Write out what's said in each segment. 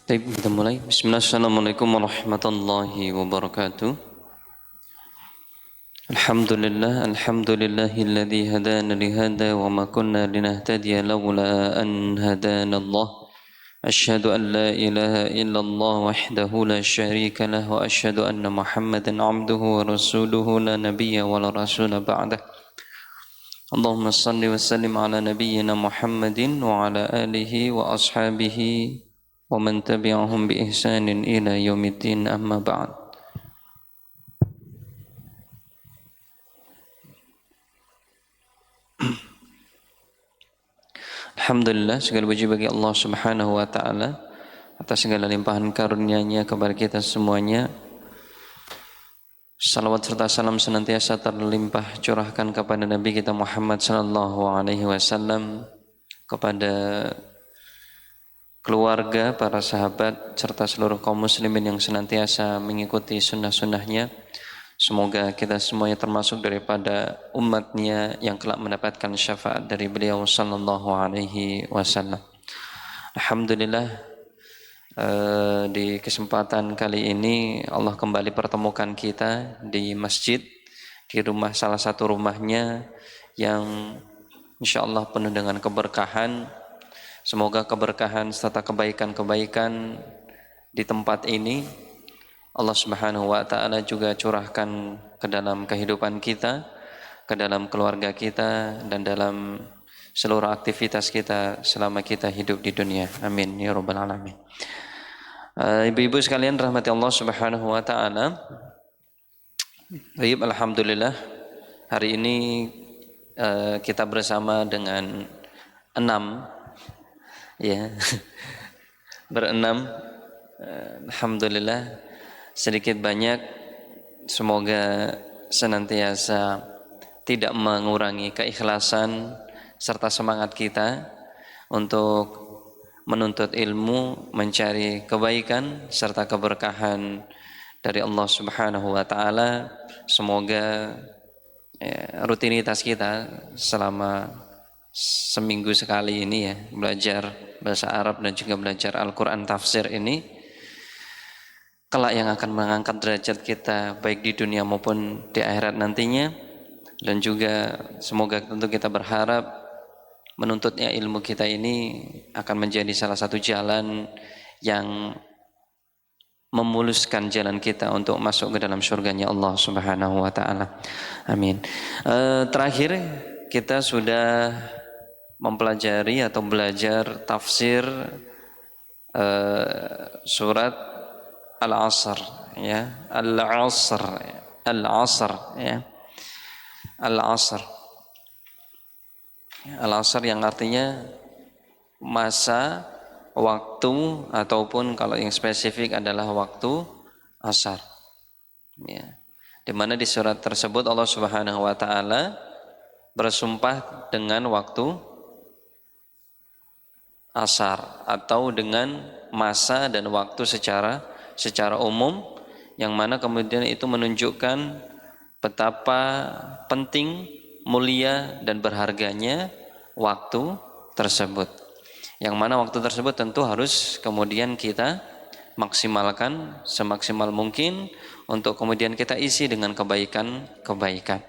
Baik, kita mulai. Bismillah, Assalamualaikum warahmatullahi wabarakatuh. Alhamdulillahilladzi hadana lihada wa ma kunna linahtadiya laula an hadana Allah. Asyhadu an la ilaha illallah wahdahu la syarika lah wa asyhadu anna Muhammadan abduhu wa rasuluhu la nabiyya wa la rasula ba'dah. Allahumma salli wa sallim ala nabiyyina Muhammadin wa ala alihi wa ashabihi wa man tabi'ahum bi ihsanin ila yaumiddin, amma ba'd. Alhamdulillah, segala puji bagi Allah Subhanahu wa taala atas segala limpahan karunia-Nya kepada kita semuanya. Salawat serta salam senantiasa terlimpah curahkan kepada Nabi kita Muhammad sallallahu alaihi wasallam, kepada keluarga, para sahabat, serta seluruh kaum muslimin yang senantiasa mengikuti sunnah-sunnahnya. Semoga kita semuanya termasuk daripada umatnya yang kelak mendapatkan syafaat dari beliau sallallahu alaihi wasallam. Alhamdulillah, di kesempatan kali ini Allah kembali pertemukan kita di masjid, di rumah, salah satu rumahnya yang insyaallah penuh dengan keberkahan. Semoga keberkahan serta kebaikan-kebaikan di tempat ini Allah Subhanahu wa taala juga curahkan ke dalam kehidupan kita, ke dalam keluarga kita, dan dalam seluruh aktivitas kita selama kita hidup di dunia. Amin ya rabbal alamin. Ibu-ibu sekalian rahmati Allah Subhanahu wa taala. Baik, alhamdulillah hari ini kita bersama dengan 6 ya. Berenam. Alhamdulillah, sedikit banyak semoga senantiasa tidak mengurangi keikhlasan serta semangat kita untuk menuntut ilmu, mencari kebaikan serta keberkahan dari Allah Subhanahu wa taala. Semoga rutinitas kita selama seminggu sekali ini ya, belajar bahasa Arab dan juga belajar Al-Quran tafsir ini, kelak yang akan mengangkat derajat kita baik di dunia maupun di akhirat nantinya. Dan juga semoga tentu kita berharap menuntutnya ilmu kita ini akan menjadi salah satu jalan yang memuluskan jalan kita untuk masuk ke dalam surganya Allah Subhanahu wa taala. Amin. Terakhir kita sudah mempelajari atau belajar tafsir surat Al-Asr ya, Al-Asr, Al-Asr ya. Al-Asr. Al-Asr yang artinya masa, waktu, ataupun kalau yang spesifik adalah waktu asar. Ya. Di mana di surat tersebut Allah Subhanahu wa taala bersumpah dengan waktu asar atau dengan masa dan waktu secara umum, yang mana kemudian itu menunjukkan betapa penting, mulia, dan berharganya waktu tersebut. Yang mana waktu tersebut tentu harus kemudian kita maksimalkan semaksimal mungkin untuk kemudian kita isi dengan kebaikan-kebaikan.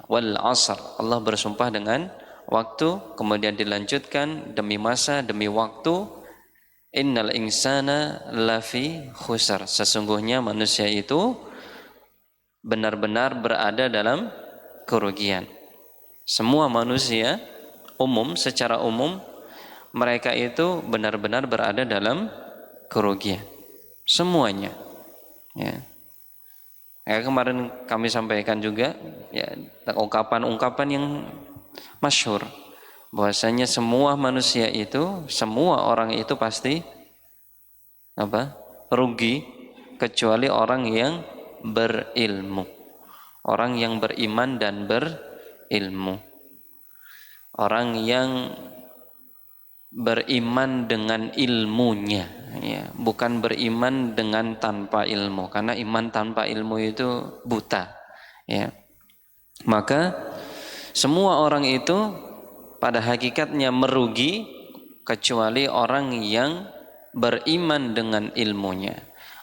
Wal asr, Allah bersumpah dengan waktu, kemudian dilanjutkan demi masa, demi waktu. Innal insana lafi khusar, sesungguhnya manusia itu benar-benar berada dalam kerugian. Semua manusia secara umum mereka itu benar-benar berada dalam kerugian, semuanya ya. Kemarin kami sampaikan juga ya, ungkapan-ungkapan yang masyhur bahwasanya semua manusia itu, semua orang itu pasti rugi kecuali orang yang berilmu, orang yang beriman dan berilmu, orang yang beriman dengan ilmunya ya, bukan beriman dengan tanpa ilmu, karena iman tanpa ilmu itu buta ya. Maka semua orang itu pada hakikatnya merugi kecuali orang yang beriman dengan ilmunya.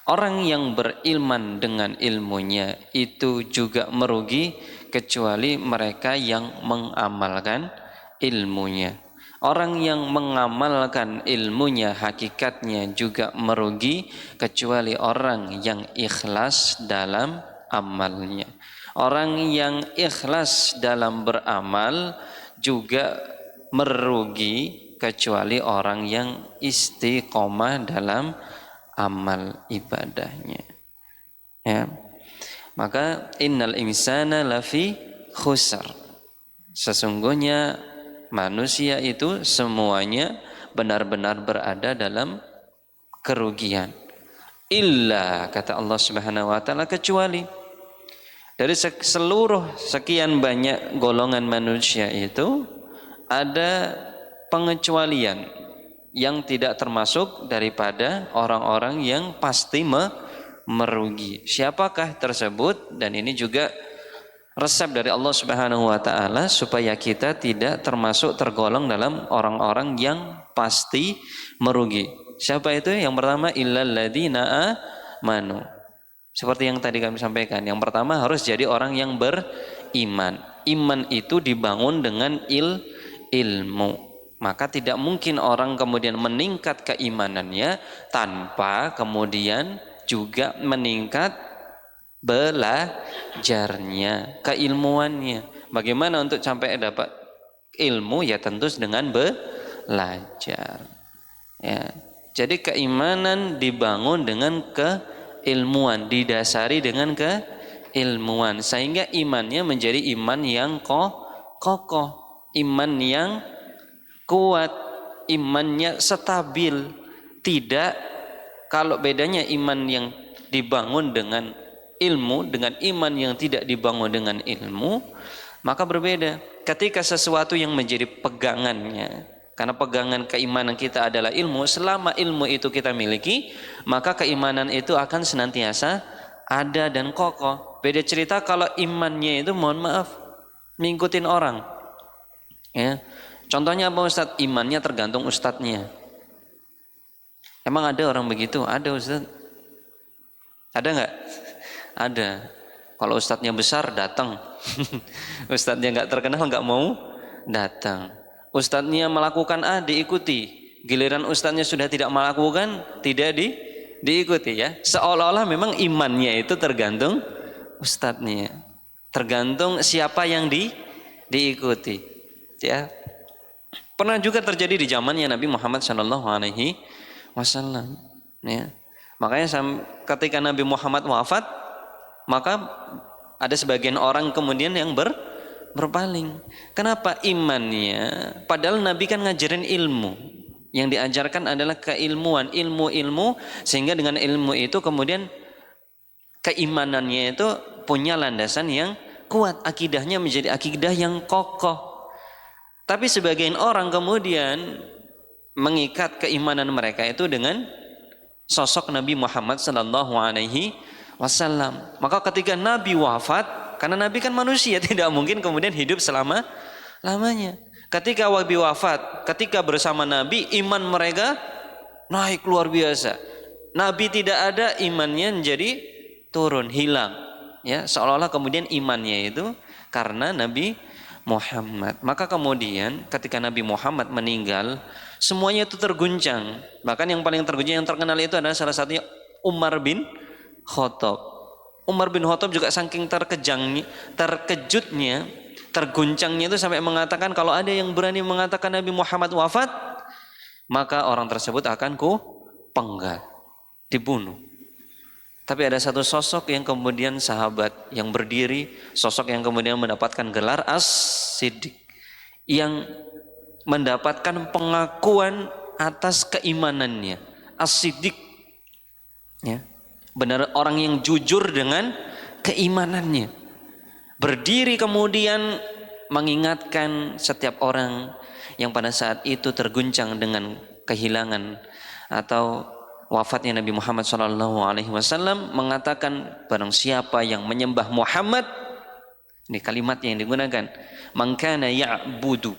Orang yang beriman dengan ilmunya itu juga merugi kecuali mereka yang mengamalkan ilmunya. Orang yang mengamalkan ilmunya hakikatnya juga merugi kecuali orang yang ikhlas dalam amalnya. Orang yang ikhlas dalam beramal juga merugi kecuali orang yang istiqomah dalam amal ibadahnya. Ya. Maka innal insana lafi khusar. Sesungguhnya manusia itu semuanya benar-benar berada dalam kerugian. Illa, kata Allah Subhanahu wa taala, kecuali dari seluruh sekian banyak golongan manusia itu ada pengecualian yang tidak termasuk daripada orang-orang yang pasti merugi. Siapakah tersebut? Dan ini juga resep dari Allah Subhanahu wa taala supaya kita tidak termasuk tergolong dalam orang-orang yang pasti merugi. Siapa itu? Yang pertama, illal ladzina amanu. Seperti yang tadi kami sampaikan, yang pertama harus jadi orang yang beriman. Iman itu dibangun dengan ilmu. Maka tidak mungkin orang kemudian meningkat keimanannya tanpa kemudian juga meningkat belajarnya, keilmuannya. Bagaimana untuk sampai dapat ilmu? Ya tentu dengan belajar. Ya. Jadi keimanan dibangun dengan keilmuan, didasari dengan keilmuan, sehingga imannya menjadi iman yang kokoh, iman yang kuat, imannya stabil. Tidak, kalau bedanya iman yang dibangun dengan ilmu dengan iman yang tidak dibangun dengan ilmu, maka berbeda. Ketika sesuatu yang menjadi pegangannya, karena pegangan keimanan kita adalah ilmu, selama ilmu itu kita miliki, maka keimanan itu akan senantiasa ada dan kokoh. Beda cerita kalau imannya itu, mohon maaf, ngikutin orang. Ya. Contohnya apa Ustadz? Imannya tergantung ustadznya. Emang ada orang begitu? Ada Ustadz. Ada nggak? Ada. Kalau ustadznya besar datang. Ustadznya nggak terkenal nggak mau datang. Ustadznya melakukan A diikuti. Giliran ustadznya sudah tidak melakukan, tidak diikuti ya. Seolah-olah memang imannya itu tergantung ustadznya. Tergantung siapa yang diikuti. Ya. Pernah juga terjadi di zamannya Nabi Muhammad SAW. Ya. Makanya ketika Nabi Muhammad wafat, maka ada sebagian orang kemudian yang berpaling. Kenapa? Imannya, padahal Nabi kan ngajarin ilmu. Yang diajarkan adalah keilmuan, ilmu-ilmu, sehingga dengan ilmu itu kemudian keimanannya itu punya landasan yang kuat, akidahnya menjadi akidah yang kokoh. Tapi sebagian orang kemudian mengikat keimanan mereka itu dengan sosok Nabi Muhammad SAW. Maka ketika Nabi wafat, karena Nabi kan manusia, tidak mungkin kemudian hidup selama-lamanya. Ketika Nabi wafat, ketika bersama Nabi, iman mereka naik luar biasa. Nabi tidak ada, imannya menjadi turun, hilang. Ya, seolah-olah kemudian imannya itu karena Nabi Muhammad. Maka kemudian ketika Nabi Muhammad meninggal, semuanya itu terguncang. Bahkan yang paling terguncang, yang terkenal itu adalah salah satunya Umar bin Khattab. Umar bin Khattab juga saking terkejutnya, terguncangnya itu sampai mengatakan, kalau ada yang berani mengatakan Nabi Muhammad wafat, maka orang tersebut akan penggal, dibunuh. Tapi ada satu sosok yang kemudian sahabat yang berdiri, sosok yang kemudian mendapatkan gelar As-Siddiq, yang mendapatkan pengakuan atas keimanannya. As-Siddiq, ya, benar, orang yang jujur dengan keimanannya. Berdiri kemudian mengingatkan setiap orang yang pada saat itu terguncang dengan kehilangan atau wafatnya Nabi Muhammad SAW, mengatakan, barang siapa yang menyembah Muhammad, ini kalimatnya yang digunakan, man kana ya'budu,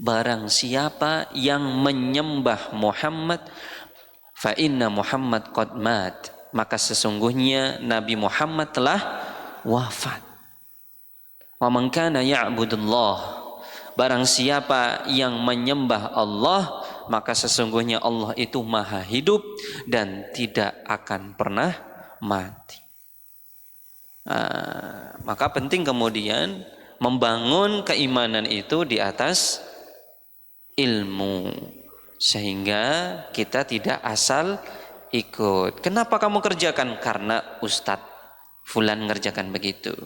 barang siapa yang menyembah Muhammad, fa inna Muhammad qad mat, maka sesungguhnya Nabi Muhammad telah wafat. Wa man kana ya'budullah, barang siapa yang menyembah Allah, maka sesungguhnya Allah itu maha hidup dan tidak akan pernah mati. Maka penting kemudian membangun keimanan itu di atas ilmu, sehingga kita tidak asal ikut. Kenapa kamu kerjakan? Karena Ustadz Fulan ngerjakan begitu.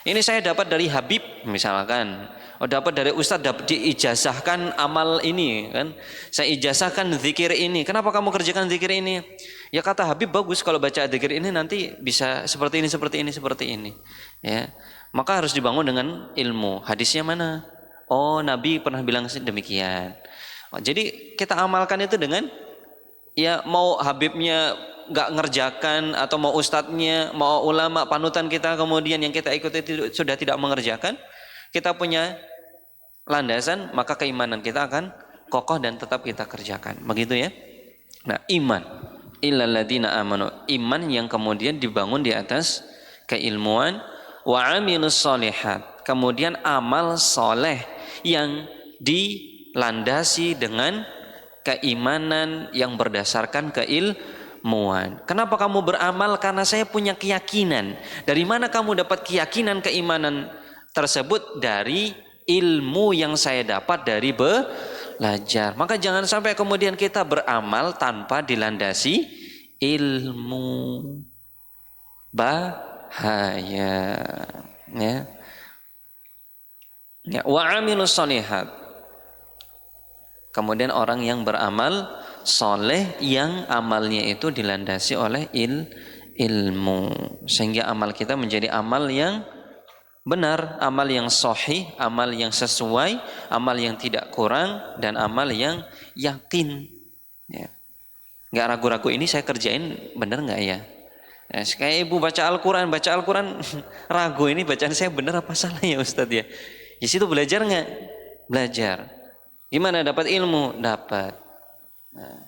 Ini saya dapat dari Habib misalkan, dapat dari Ustadz, dapat diijazahkan amal ini kan, saya ijazahkan zikir ini. Kenapa kamu kerjakan zikir ini? Ya kata Habib bagus, kalau baca zikir ini nanti bisa seperti ini, seperti ini, seperti ini. Ya, maka harus dibangun dengan ilmu. Hadisnya mana? Oh, Nabi pernah bilang demikian. Jadi kita amalkan itu dengan, ya mau Habibnya nggak ngerjakan, atau mau ustadznya, mau ulama panutan kita kemudian yang kita ikuti sudah tidak mengerjakan, kita punya landasan, maka keimanan kita akan kokoh dan tetap kita kerjakan. Begitu ya. Nah, iman illal ladzina amanu, iman yang kemudian dibangun di atas keilmuan. Wa amilus sholihat, kemudian amal soleh yang dilandasi dengan keimanan yang berdasarkan keilmuan. Kenapa kamu beramal? Karena saya punya keyakinan. Dari mana kamu dapat keyakinan keimanan tersebut? Dari ilmu yang saya dapat dari belajar. Maka jangan sampai kemudian kita beramal tanpa dilandasi ilmu. Bahaya. Ya. Wa amilus sholihat, kemudian orang yang beramal soleh yang amalnya itu dilandasi oleh ilmu, sehingga amal kita menjadi amal yang benar, amal yang sahih, amal yang sesuai, amal yang tidak kurang, dan amal yang yakin. Ya. Nggak ragu-ragu, ini saya kerjain benar nggak ya? Ya, kayak ibu baca Al-Quran ragu, ini bacaan saya benar apa salah ya Ustadz ya? Di situ belajar nggak? Belajar. Gimana dapat ilmu? Dapat. Nah,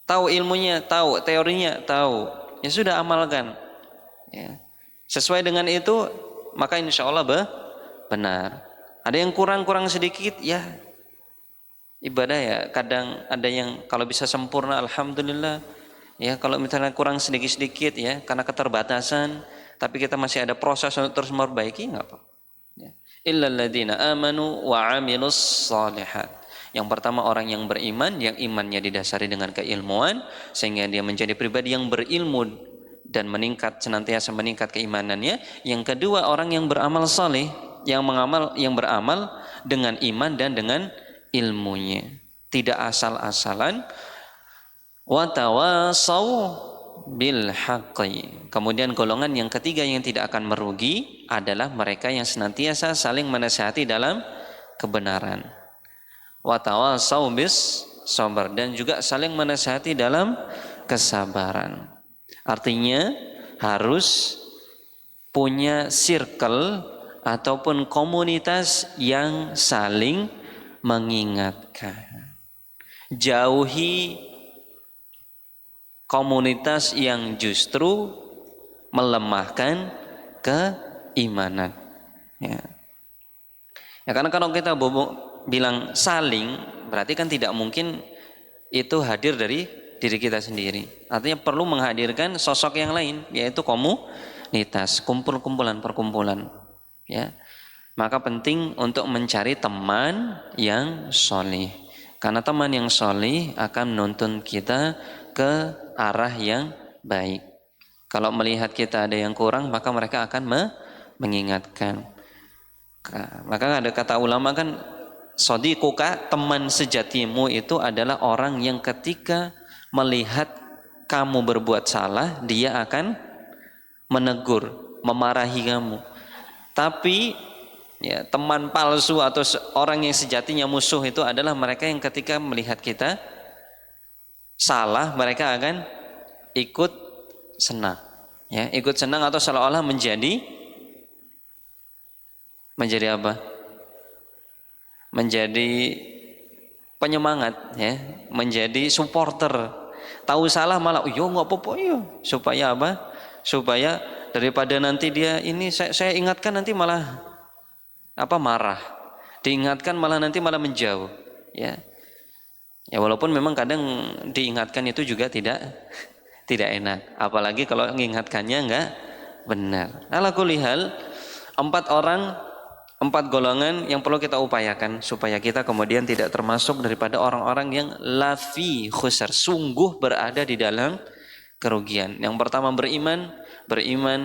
tahu ilmunya, tahu teorinya, tahu. Ya sudah, amalkan. Ya. Sesuai dengan itu, maka insya Allah benar. Ada yang kurang sedikit, ya ibadah ya. Kadang ada yang kalau bisa sempurna, alhamdulillah. Ya kalau misalnya kurang sedikit ya, karena keterbatasan, tapi kita masih ada proses untuk terus memperbaiki, nggak apa. Ya. Illal ladzina amanu wa amilus sholihat. Yang pertama orang yang beriman, yang imannya didasari dengan keilmuan, sehingga dia menjadi pribadi yang berilmu dan senantiasa meningkat keimanannya. Yang kedua orang yang beramal saleh, yang beramal dengan iman dan dengan ilmunya, tidak asal-asalan. Wa tawasau bil haqqi. Kemudian golongan yang ketiga yang tidak akan merugi adalah mereka yang senantiasa saling menasihati dalam kebenaran. Wa tawasau bis sabar, dan juga saling menasihati dalam kesabaran. Artinya harus punya circle ataupun komunitas yang saling mengingatkan. Jauhi komunitas yang justru melemahkan keimanan. Ya, karena kalau kita bilang saling, berarti kan tidak mungkin itu hadir dari diri kita sendiri. Artinya perlu menghadirkan sosok yang lain, yaitu komunitas, perkumpulan. Ya, maka penting untuk mencari teman yang solih, karena teman yang solih akan menuntun kita ke arah yang baik. Kalau melihat kita ada yang kurang, maka mereka akan mengingatkan. Maka ada kata ulama kan, sodiquka, teman sejatimu itu adalah orang yang ketika melihat kamu berbuat salah, dia akan menegur, memarahi kamu. Tapi ya, teman palsu atau orang yang sejatinya musuh itu adalah mereka yang ketika melihat kita salah, mereka akan ikut senang, ya, ikut senang atau seolah-olah menjadi apa? Menjadi penyemangat, ya, menjadi supporter. Tahu salah malah yo nggak apa-apa yo. Supaya apa? Supaya daripada nanti dia ini saya ingatkan nanti malah apa marah. Diingatkan malah nanti malah menjauh. Ya. Ya walaupun memang kadang diingatkan itu juga tidak enak. Apalagi kalau mengingatkannya enggak benar. Ala kulli hal, 4 golongan yang perlu kita upayakan supaya kita kemudian tidak termasuk daripada orang-orang yang lafi khusar, sungguh berada di dalam kerugian. Yang pertama beriman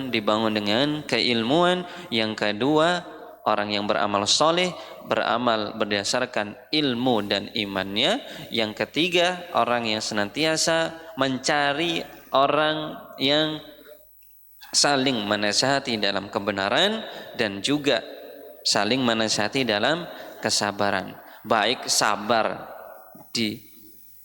dibangun dengan keilmuan. Yang kedua, orang yang beramal soleh, beramal berdasarkan ilmu dan imannya. Yang ketiga, orang yang senantiasa mencari orang yang saling menasihati dalam kebenaran dan juga saling menasihati dalam kesabaran, baik sabar di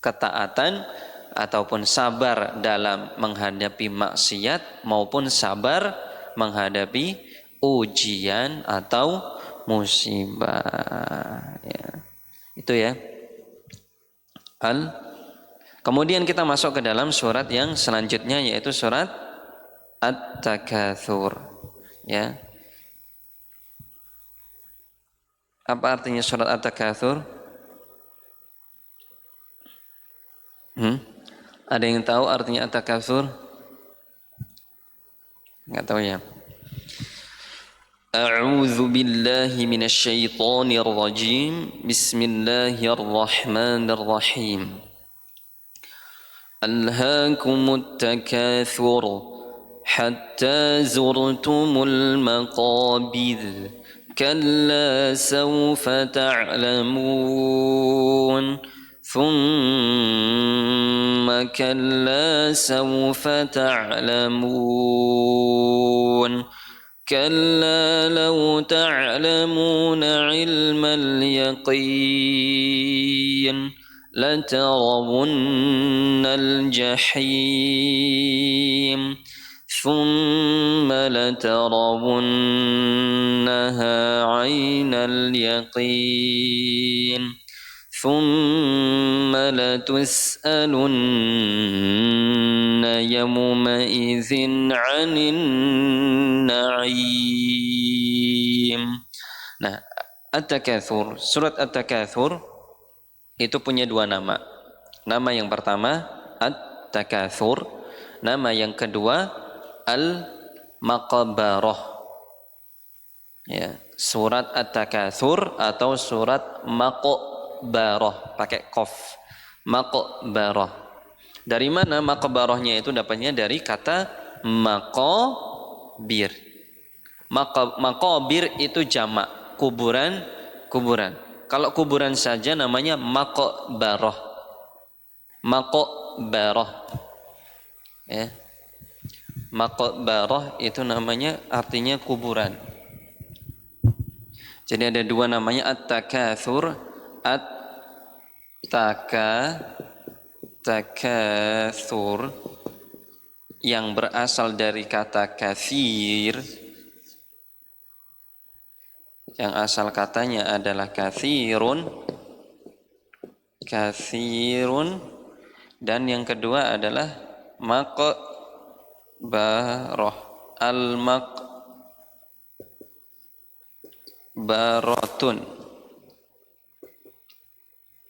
ketaatan ataupun sabar dalam menghadapi maksiat maupun sabar menghadapi ujian atau musibah. Ya. Itu ya. Kemudian kita masuk ke dalam surat yang selanjutnya yaitu surat At-Takatsur. Ya. Apa artinya surat At-Takatsur? Ada yang tahu artinya At-Takatsur? Enggak tahu ya. A'udzu billahi minasy syaithanir rajim. Bismillahirrahmanirrahim. Alhaakumut takatsur hatta zurtumul maqabir. كلا سوف تعلمون ثم كلا سوف تعلمون كلا لو تعلمون علم اليقين لترون الجحيم ثم لترونها عين اليقين ثم لتسألن يومئذ عن النعيم. Nah, At-Takatsur, surat At-Takatsur itu punya 2 nama. Nama yang pertama At-Takatsur, nama yang kedua Al-Maqbarah. Ya, surat At-Takatsur atau surat Maqbarah pakai qaf. Maqbarah. Dari mana maqbarahnya itu dapatnya dari kata maqabir. Maqabir itu jamak, kuburan. Kalau kuburan saja namanya maqbarah. Maqbarah. Ya. Maqbarah itu namanya artinya kuburan. Jadi ada 2 namanya At-Takatsur, At-Takatsur yang berasal dari kata katsir, yang asal katanya adalah katsirun, dan yang kedua adalah maqbarah, al-maqbaratun.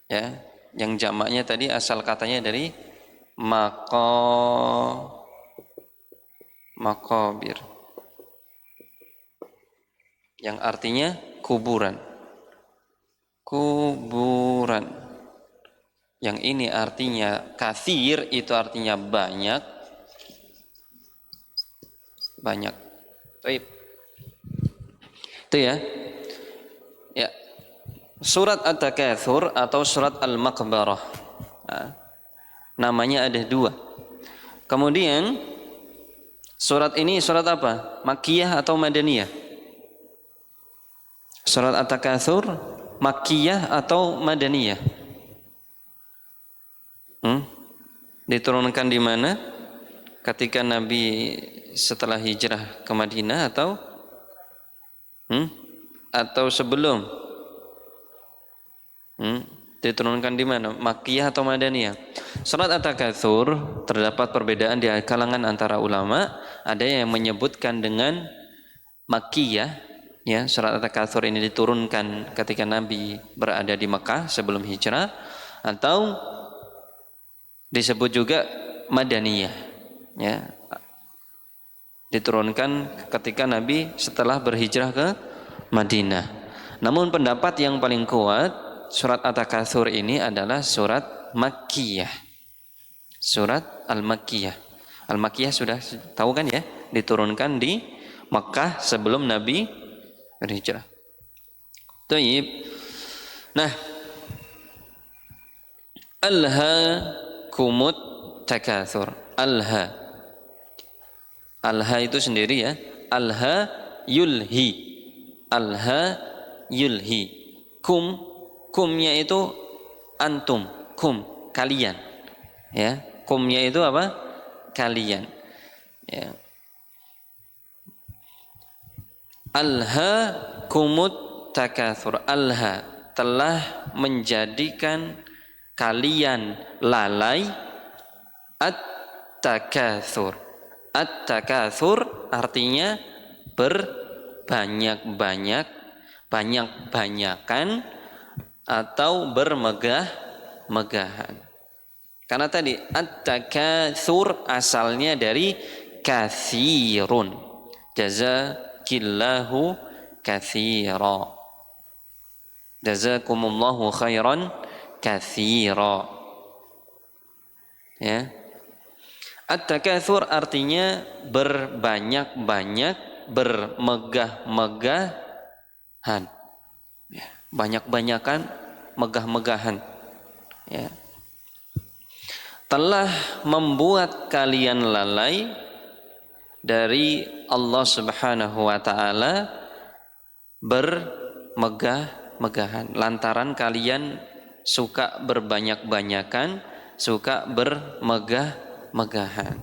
Ya, yang jamaknya tadi asal katanya dari maqabir, yang artinya kuburan. Yang ini artinya katsir, itu artinya banyak. Baik. Itu ya. Ya. Surat At-Takatsur atau surat Al-Maqbarah. Nah, namanya ada 2. Kemudian surat ini surat apa? Makkiyah atau Madaniyah? Surat At-Takatsur Makkiyah atau Madaniyah? Diturunkan di mana? Ketika Nabi setelah hijrah ke Madinah atau sebelum? Diturunkan di mana? Makkiyah atau Madaniyah? Surat At-Takatsur terdapat perbedaan di kalangan antara ulama. Ada yang menyebutkan dengan Makkiyah, ya, surat At-Takatsur ini diturunkan ketika Nabi berada di Mekah sebelum hijrah, atau disebut juga Madaniyah, ya, diturunkan ketika Nabi setelah berhijrah ke Madinah. Namun pendapat yang paling kuat, surat At-Takatsur ini adalah surat Makkiyah, surat Al-Makkiyah. Al-Makkiyah sudah tahu kan ya, diturunkan di Mekah sebelum Nabi berhijrah. Taib. Nah, alhaakumut takatsur. Alha itu sendiri ya. Alha yulhi. Alha yulhi. Kumnya itu antum. Kalian. Ya, kumnya itu apa? Kalian. Ya. Alhaakumut takatsur. Alha telah menjadikan kalian lalai at-takatsur. At-takatsur artinya berbanyak-banyak, banyak-banyakan, atau bermegah-megahan. Karena tadi at-takatsur asalnya dari katsirun. Jazakillahu katsira. Jazakumullahu khairan katsira. Ya. At-takatsur artinya berbanyak-banyak, bermegah-megahan. Ya. Banyak-banyakan, megah-megahan. Ya. Telah membuat kalian lalai dari Allah Subhanahu wa taala bermegah-megahan, lantaran kalian suka berbanyak-banyakan, suka bermegah-megahan.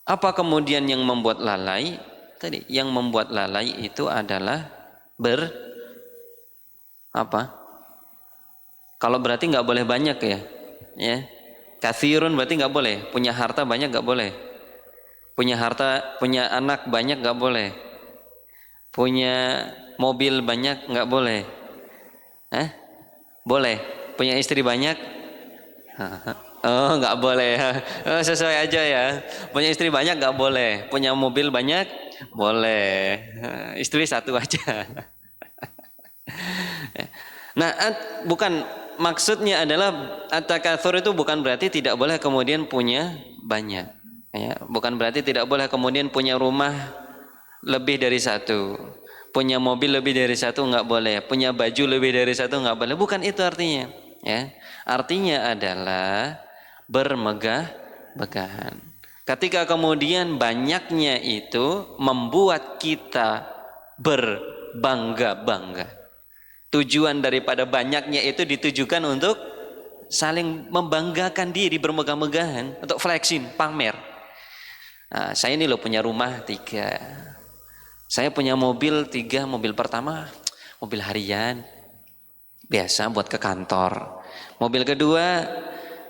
Apa kemudian yang membuat lalai? Tadi yang membuat lalai itu adalah apa? Kalau berarti nggak boleh banyak ya. Ya, katsirun berarti nggak boleh. Punya harta banyak nggak boleh. Punya anak banyak nggak boleh. Punya mobil banyak nggak boleh. Boleh. Punya istri banyak? Oh, nggak boleh. Sesuai aja ya. Punya istri banyak nggak boleh. Punya mobil banyak? Boleh. Istri satu aja. Nah, bukan, maksudnya adalah at-takatsur itu bukan berarti tidak boleh kemudian punya banyak. Ya, bukan berarti tidak boleh kemudian punya rumah lebih dari satu, punya mobil lebih dari satu nggak boleh, punya baju lebih dari satu nggak boleh. Bukan itu artinya. Ya, artinya adalah bermegah-megahan. Ketika kemudian banyaknya itu membuat kita berbangga-bangga. Tujuan daripada banyaknya itu ditujukan untuk saling membanggakan diri, bermegah-megahan, untuk flexing, pamer. Nah, saya ini loh punya rumah 3, saya punya mobil 3. Mobil pertama mobil harian biasa buat ke kantor. Mobil kedua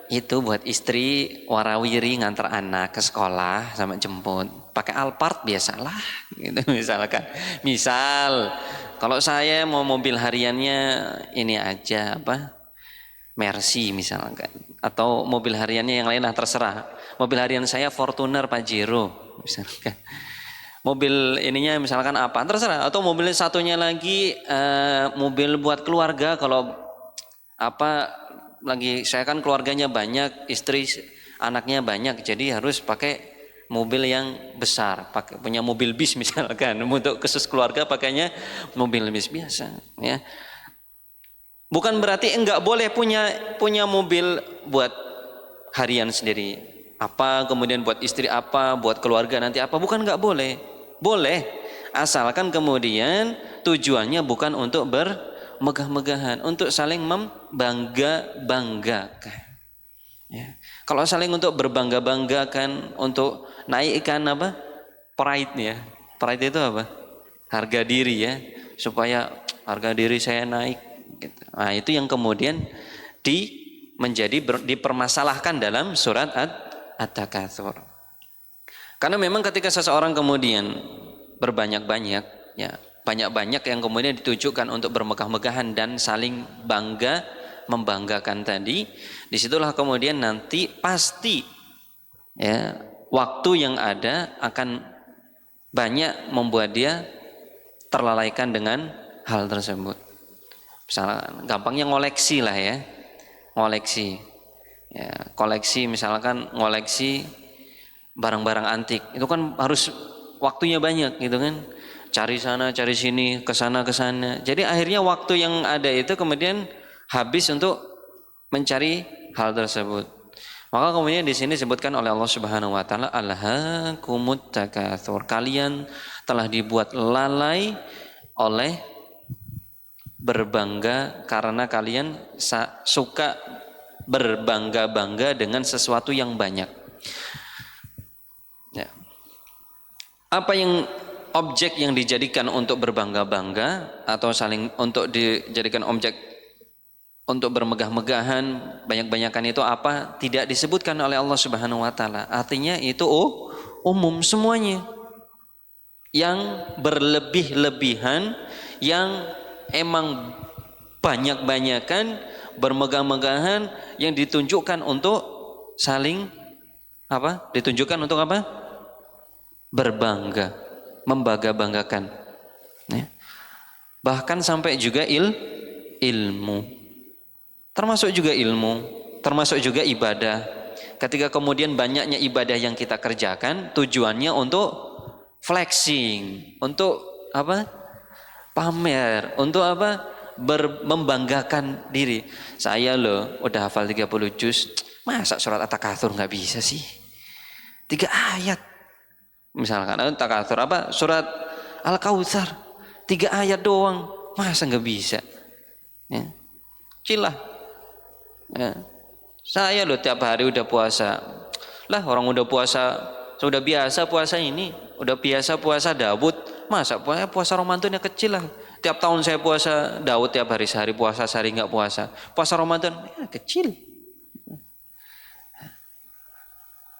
itu buat istri warawiri ngantar anak ke sekolah sama jemput, pakai Alphard biasalah gitu. Misalkan kalau saya mau mobil hariannya ini aja Mercy misalkan, atau mobil hariannya yang lain terserah. Mobil harian saya Fortuner Pajero misalkan. Mobil ininya misalkan terserah. Atau mobil satunya lagi mobil buat keluarga, kalau lagi saya kan keluarganya banyak, istri anaknya banyak, jadi harus pakai mobil yang besar, punya mobil bis misalkan. Untuk khusus keluarga pakainya mobil bis biasa, ya. Bukan berarti enggak boleh punya mobil buat harian sendiri, kemudian buat istri buat keluarga nanti bukan enggak boleh. Boleh, asalkan kemudian tujuannya bukan untuk bermegah-megahan, untuk saling membangga-banggakan. Ya. Kalau saling untuk berbangga-banggakan, untuk naikkan pride ya. Pride itu harga diri ya, supaya harga diri saya naik. Gitu. Nah, itu yang kemudian dipermasalahkan dalam surat At-Takatsur. Karena memang ketika seseorang kemudian berbanyak-banyak, ya, banyak-banyak yang kemudian ditujukan untuk bermegah-megahan dan saling bangga, membanggakan tadi, disitulah kemudian nanti pasti, ya, waktu yang ada akan banyak membuat dia terlalaikan dengan hal tersebut. Misalnya gampangnya ngoleksi lah ya, ngoleksi, ya, koleksi misalkan ngoleksi barang-barang antik, itu kan harus waktunya banyak gitu kan, cari sana cari sini, ke sana ke sana. Jadi akhirnya waktu yang ada itu kemudian habis untuk mencari hal tersebut. Maka kemudian di sini disebutkan oleh Allah Subhanahu wa taala, alhaakumut takatsur, kalian telah dibuat lalai oleh berbangga karena kalian suka berbangga-bangga dengan sesuatu yang banyak. Ya. Apa yang objek yang dijadikan untuk berbangga-bangga atau saling untuk dijadikan objek untuk bermegah-megahan, banyak-banyakan itu apa? Tidak disebutkan oleh Allah Subhanahu wa taala. Artinya itu umum semuanya. Yang berlebih-lebihan, yang emang banyak-banyakan, bermegah-megahan, yang ditunjukkan untuk saling apa? Ditunjukkan untuk apa? Berbangga, membangga-banggakan. Ya. Bahkan sampai juga ilmu. Termasuk juga ilmu, termasuk juga ibadah. Ketika kemudian banyaknya ibadah yang kita kerjakan, tujuannya untuk flexing, untuk apa? Pamer, untuk apa? Membanggakan diri. Saya loh udah hafal 30 juz, masa surat At-Takatsur nggak bisa sih? 3 ayat. Misalkan At-Takatsur apa? Surat Al-Kautsar, 3 ayat doang, masa nggak bisa? Ya. Cilah. Ya. Saya loh tiap hari udah puasa. Lah orang udah puasa, sudah biasa puasa ini, udah biasa puasa Daud. Masa puasa Ramadan yang kecil lah. Tiap tahun saya puasa Daud tiap hari, sehari puasa, sehari nggak puasa. Puasa Ramadan ya, kecil.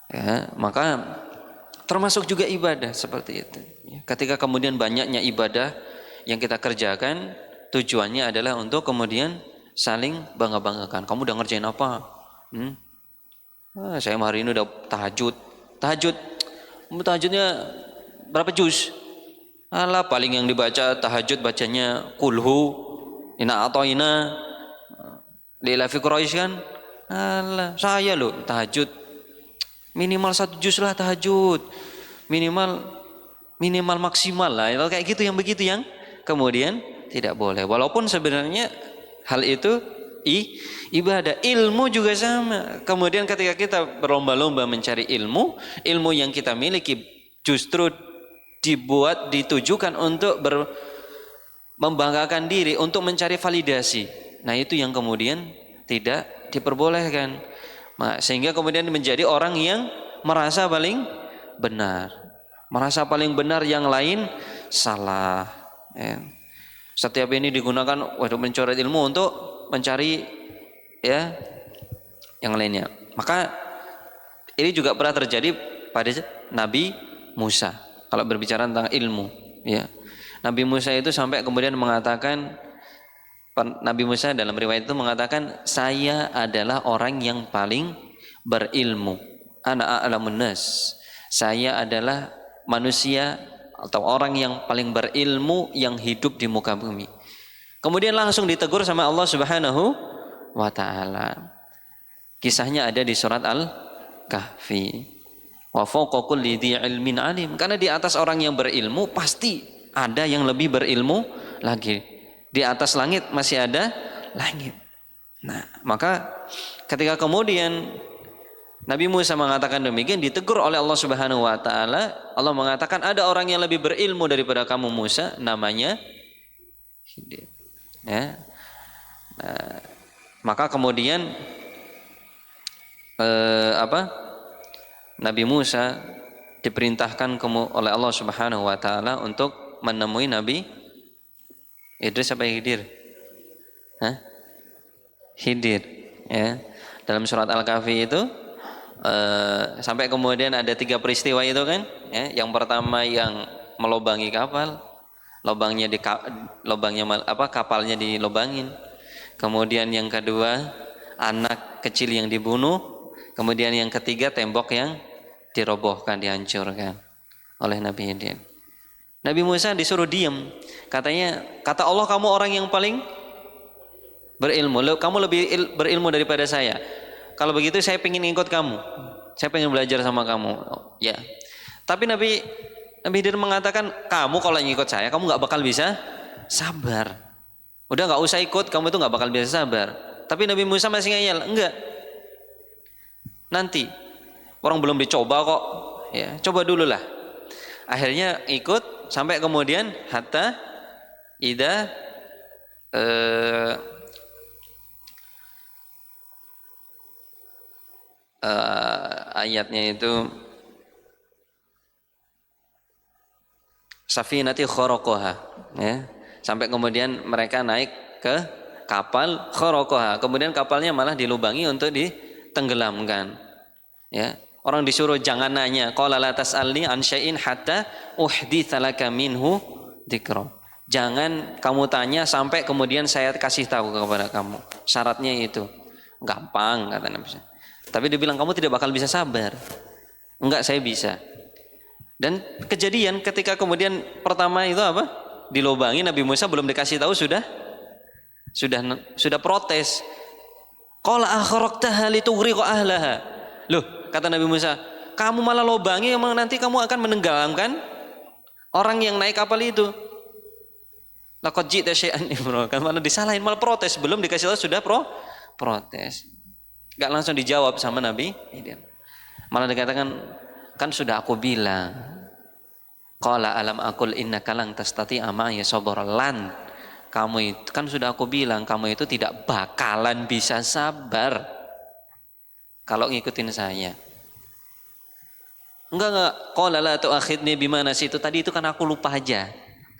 Ya, maka termasuk juga ibadah seperti itu. Ketika kemudian banyaknya ibadah yang kita kerjakan, tujuannya adalah untuk kemudian saling bangga-banggakan. Kamu udah ngerjain apa? Saya hari ini udah tahajud. Tahajudnya berapa juz? Alah, paling yang dibaca tahajud bacanya kulhu, ina atoina, lila fi Quraisy kan. Alah, saya loh tahajud minimal 1 juz lah tahajud. Minimal maksimal lah. Kalau kayak gitu yang begitu yang kemudian tidak boleh. Walaupun sebenarnya hal itu ibadah. Ilmu juga sama. Kemudian ketika kita berlomba-lomba mencari ilmu yang kita miliki justru ditujukan untuk membanggakan diri, untuk mencari validasi. Nah, itu yang kemudian tidak diperbolehkan. Sehingga kemudian menjadi orang yang merasa paling benar. Merasa paling benar, yang lain salah. Ya. Setiap ini digunakan untuk mencari ilmu untuk mencari ya yang lainnya. Maka ini juga pernah terjadi pada Nabi Musa. Kalau berbicara tentang ilmu, ya. Nabi Musa itu sampai kemudian mengatakan, Nabi Musa dalam riwayat itu mengatakan, saya adalah orang yang paling berilmu. Ana a'lamun nas. Saya adalah manusia atau orang yang paling berilmu yang hidup di muka bumi. Kemudian langsung ditegur sama Allah Subhanahu wa taala. Kisahnya ada di surat Al-Kahfi. Wa fawqa kulli dzi ilmin alim. Karena di atas orang yang berilmu pasti ada yang lebih berilmu lagi. Di atas langit masih ada langit. Nah, maka ketika kemudian Nabi Musa mengatakan demikian, ditegur oleh Allah Subhanahu wa taala. Allah mengatakan ada orang yang lebih berilmu daripada kamu Musa, namanya Khidir. Ya. Nah, maka kemudian Nabi Musa diperintahkan oleh Allah Subhanahu wa taala untuk menemui Nabi Idris apa Khidir? Hah? Khidir, ya. Dalam surat Al-Kahfi itu sampai kemudian ada 3 peristiwa itu kan, ya. Yang pertama yang melobangi kapal, kapalnya dilobangin. Kemudian yang kedua anak kecil yang dibunuh. Kemudian yang ketiga tembok yang dirobohkan, dihancurkan oleh Nabi Khidir. Nabi Musa disuruh diam. Kata Allah, kamu orang yang paling berilmu, kamu lebih berilmu daripada saya. Kalau begitu saya ingin ikut kamu, saya ingin belajar sama kamu. Ya, tapi Nabi Khidir mengatakan, kamu kalau ngikut saya, kamu nggak bakal bisa sabar. Udah nggak usah ikut, kamu itu nggak bakal bisa sabar. Tapi Nabi Musa masih ngeyel, enggak. Nanti orang belum dicoba kok, ya coba dulu lah. Akhirnya ikut sampai kemudian hatta ida ayatnya itu safinati khorokoha, ya. Sampai kemudian mereka naik ke kapal khorokoha, kemudian kapalnya malah dilubangi untuk ditenggelamkan, ya. Orang disuruh jangan nanya, qala la tas'alni an syai'in hatta uhditsa laka minhu dzikra. Jangan kamu tanya sampai kemudian saya kasih tahu kepada kamu. Syaratnya itu gampang, kata Nabi. Tapi dia bilang kamu tidak bakal bisa sabar. Enggak, saya bisa. Dan kejadian ketika kemudian pertama itu apa? Dilobangi, Nabi Musa belum dikasih tahu sudah protes. Qala akhraqtaha litughriqa ahlaha. Loh, kata Nabi Musa, kamu malah lobangi, emang nanti kamu akan menenggelamkan orang yang naik kapal itu. Laqad ji'ta syai'an imra. Kan malah disalahin, malah protes, belum dikasih tahu sudah protes. Enggak langsung dijawab sama Nabi. Malah dikatakan, kan sudah aku bilang. Qala alam aqul innaka lan tastati'a ma'iya sabra. Lan, kamu itu kan sudah aku bilang kamu itu tidak bakalan bisa sabar kalau ngikutin saya. Enggak. Qala la tu'akhidni bima nasitu. Tadi itu kan aku lupa aja,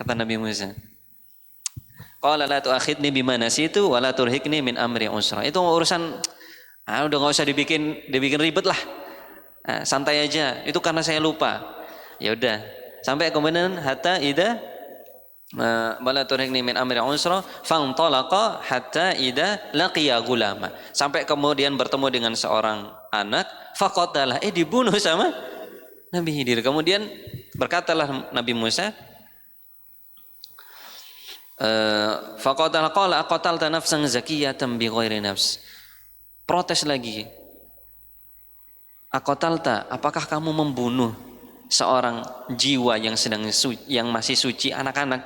kata Nabi Musa. Qala la tu'akhidni bima nasitu wa la turhiqni min amri usra. Itu urusan udah enggak usah dibikin ribet lah. Santai aja. Itu karena saya lupa. Ya udah. Sampai kemudian hatta ida bala turhiqni min amri usra fantalaqa hatta ida laqiya gulama. Sampai kemudian bertemu dengan seorang anak, faqatalah, dibunuh sama Nabi Khidir. Kemudian berkatalah Nabi Musa, faqatalah qala aqatalta nafsan zakiyatan bighairi nafs. Protes lagi. Aqatalta, apakah kamu membunuh seorang jiwa yang masih suci, anak-anak,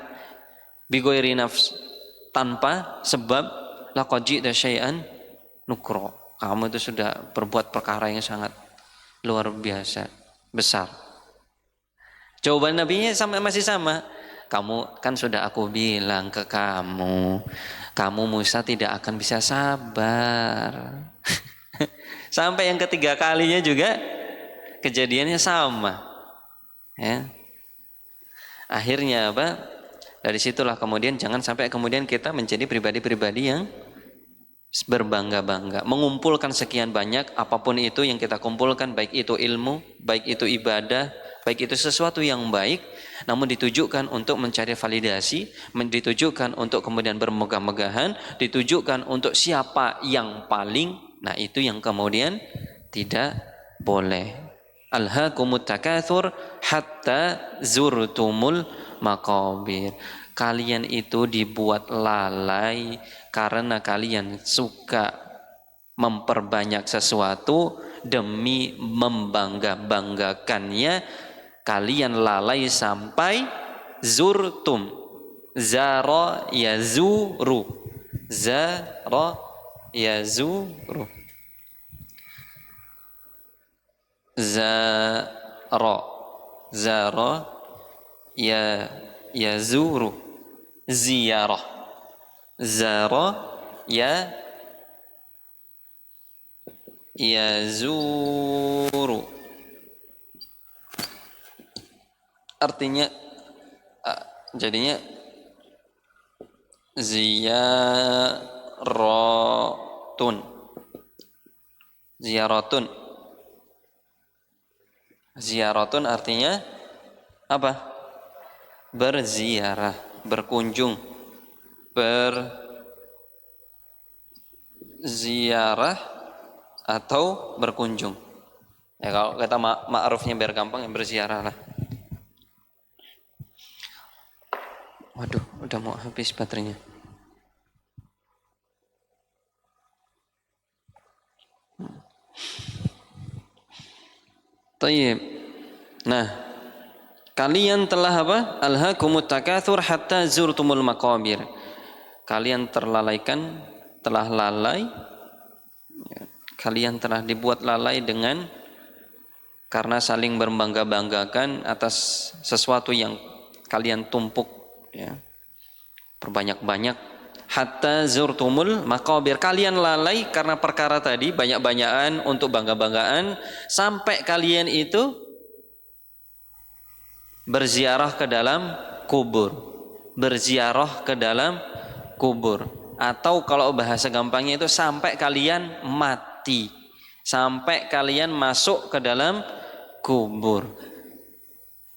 bighairi nafs, tanpa sebab, laqad ji'ta syai'an nukra. Kamu itu sudah berbuat perkara yang sangat luar biasa, besar. Jawaban Nabi-nya masih sama. Kamu kan sudah aku bilang ke kamu Musa tidak akan bisa sabar. Sampai yang ketiga kalinya juga kejadiannya sama, ya. Akhirnya apa? Dari situlah kemudian jangan sampai kemudian kita menjadi pribadi-pribadi yang berbangga-bangga, mengumpulkan sekian banyak, apapun itu yang kita kumpulkan, baik itu ilmu, baik itu ibadah, baik itu sesuatu yang baik, namun ditujukan untuk mencari validasi, ditujukan untuk kemudian bermegah-megahan, ditujukan untuk siapa yang paling. Nah, itu yang kemudian tidak boleh. Alhaakumut takatsur hatta zurtumul maqabir. Kalian itu dibuat lalai karena kalian suka memperbanyak sesuatu demi membangga-banggakannya. Kalian lalai sampai zurtum. Zara yazuru. Zara yazuru. Zara yazuru. Ziyarah. Zara yazuru. Artinya jadinya Ziyaratun. Ziyaratun. Ziyaratun artinya apa? Berziarah, berkunjung, berziarah atau berkunjung. Ya kalau kata ma'rufnya biar gampang yang berziarah lah. Waduh, udah mau habis baterainya. Tayyib. Nah, kalian telah apa? Alhaakumut takatsur hatta zurtumul maqabir. Kalian terlalaikan, telah lalai. Kalian telah dibuat lalai dengan karena saling berbangga-banggakan atas sesuatu yang kalian tumpuk, ya. Berbanyak-banyak. Hatta zurtumul maqabir. Kalian lalai karena perkara tadi, banyak-banyakan untuk bangga-banggaan, sampai kalian itu berziarah ke dalam kubur. Berziarah ke dalam kubur. Atau kalau bahasa gampangnya itu sampai kalian mati. Sampai kalian masuk ke dalam kubur.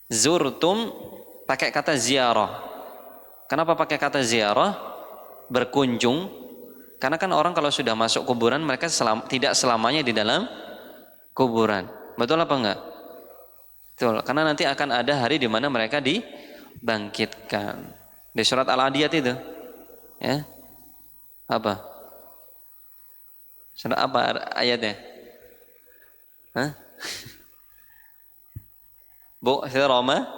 Zurtum pakai kata ziarah. Kenapa pakai kata ziarah? Berkunjung. Karena kan orang kalau sudah masuk kuburan, mereka tidak selamanya di dalam kuburan. Betul apa enggak? Betul. Karena nanti akan ada hari di mana mereka dibangkitkan. Di surat Al-Adiyat itu, ya. Apa? Surat apa ayatnya? Hah? Bu'thirama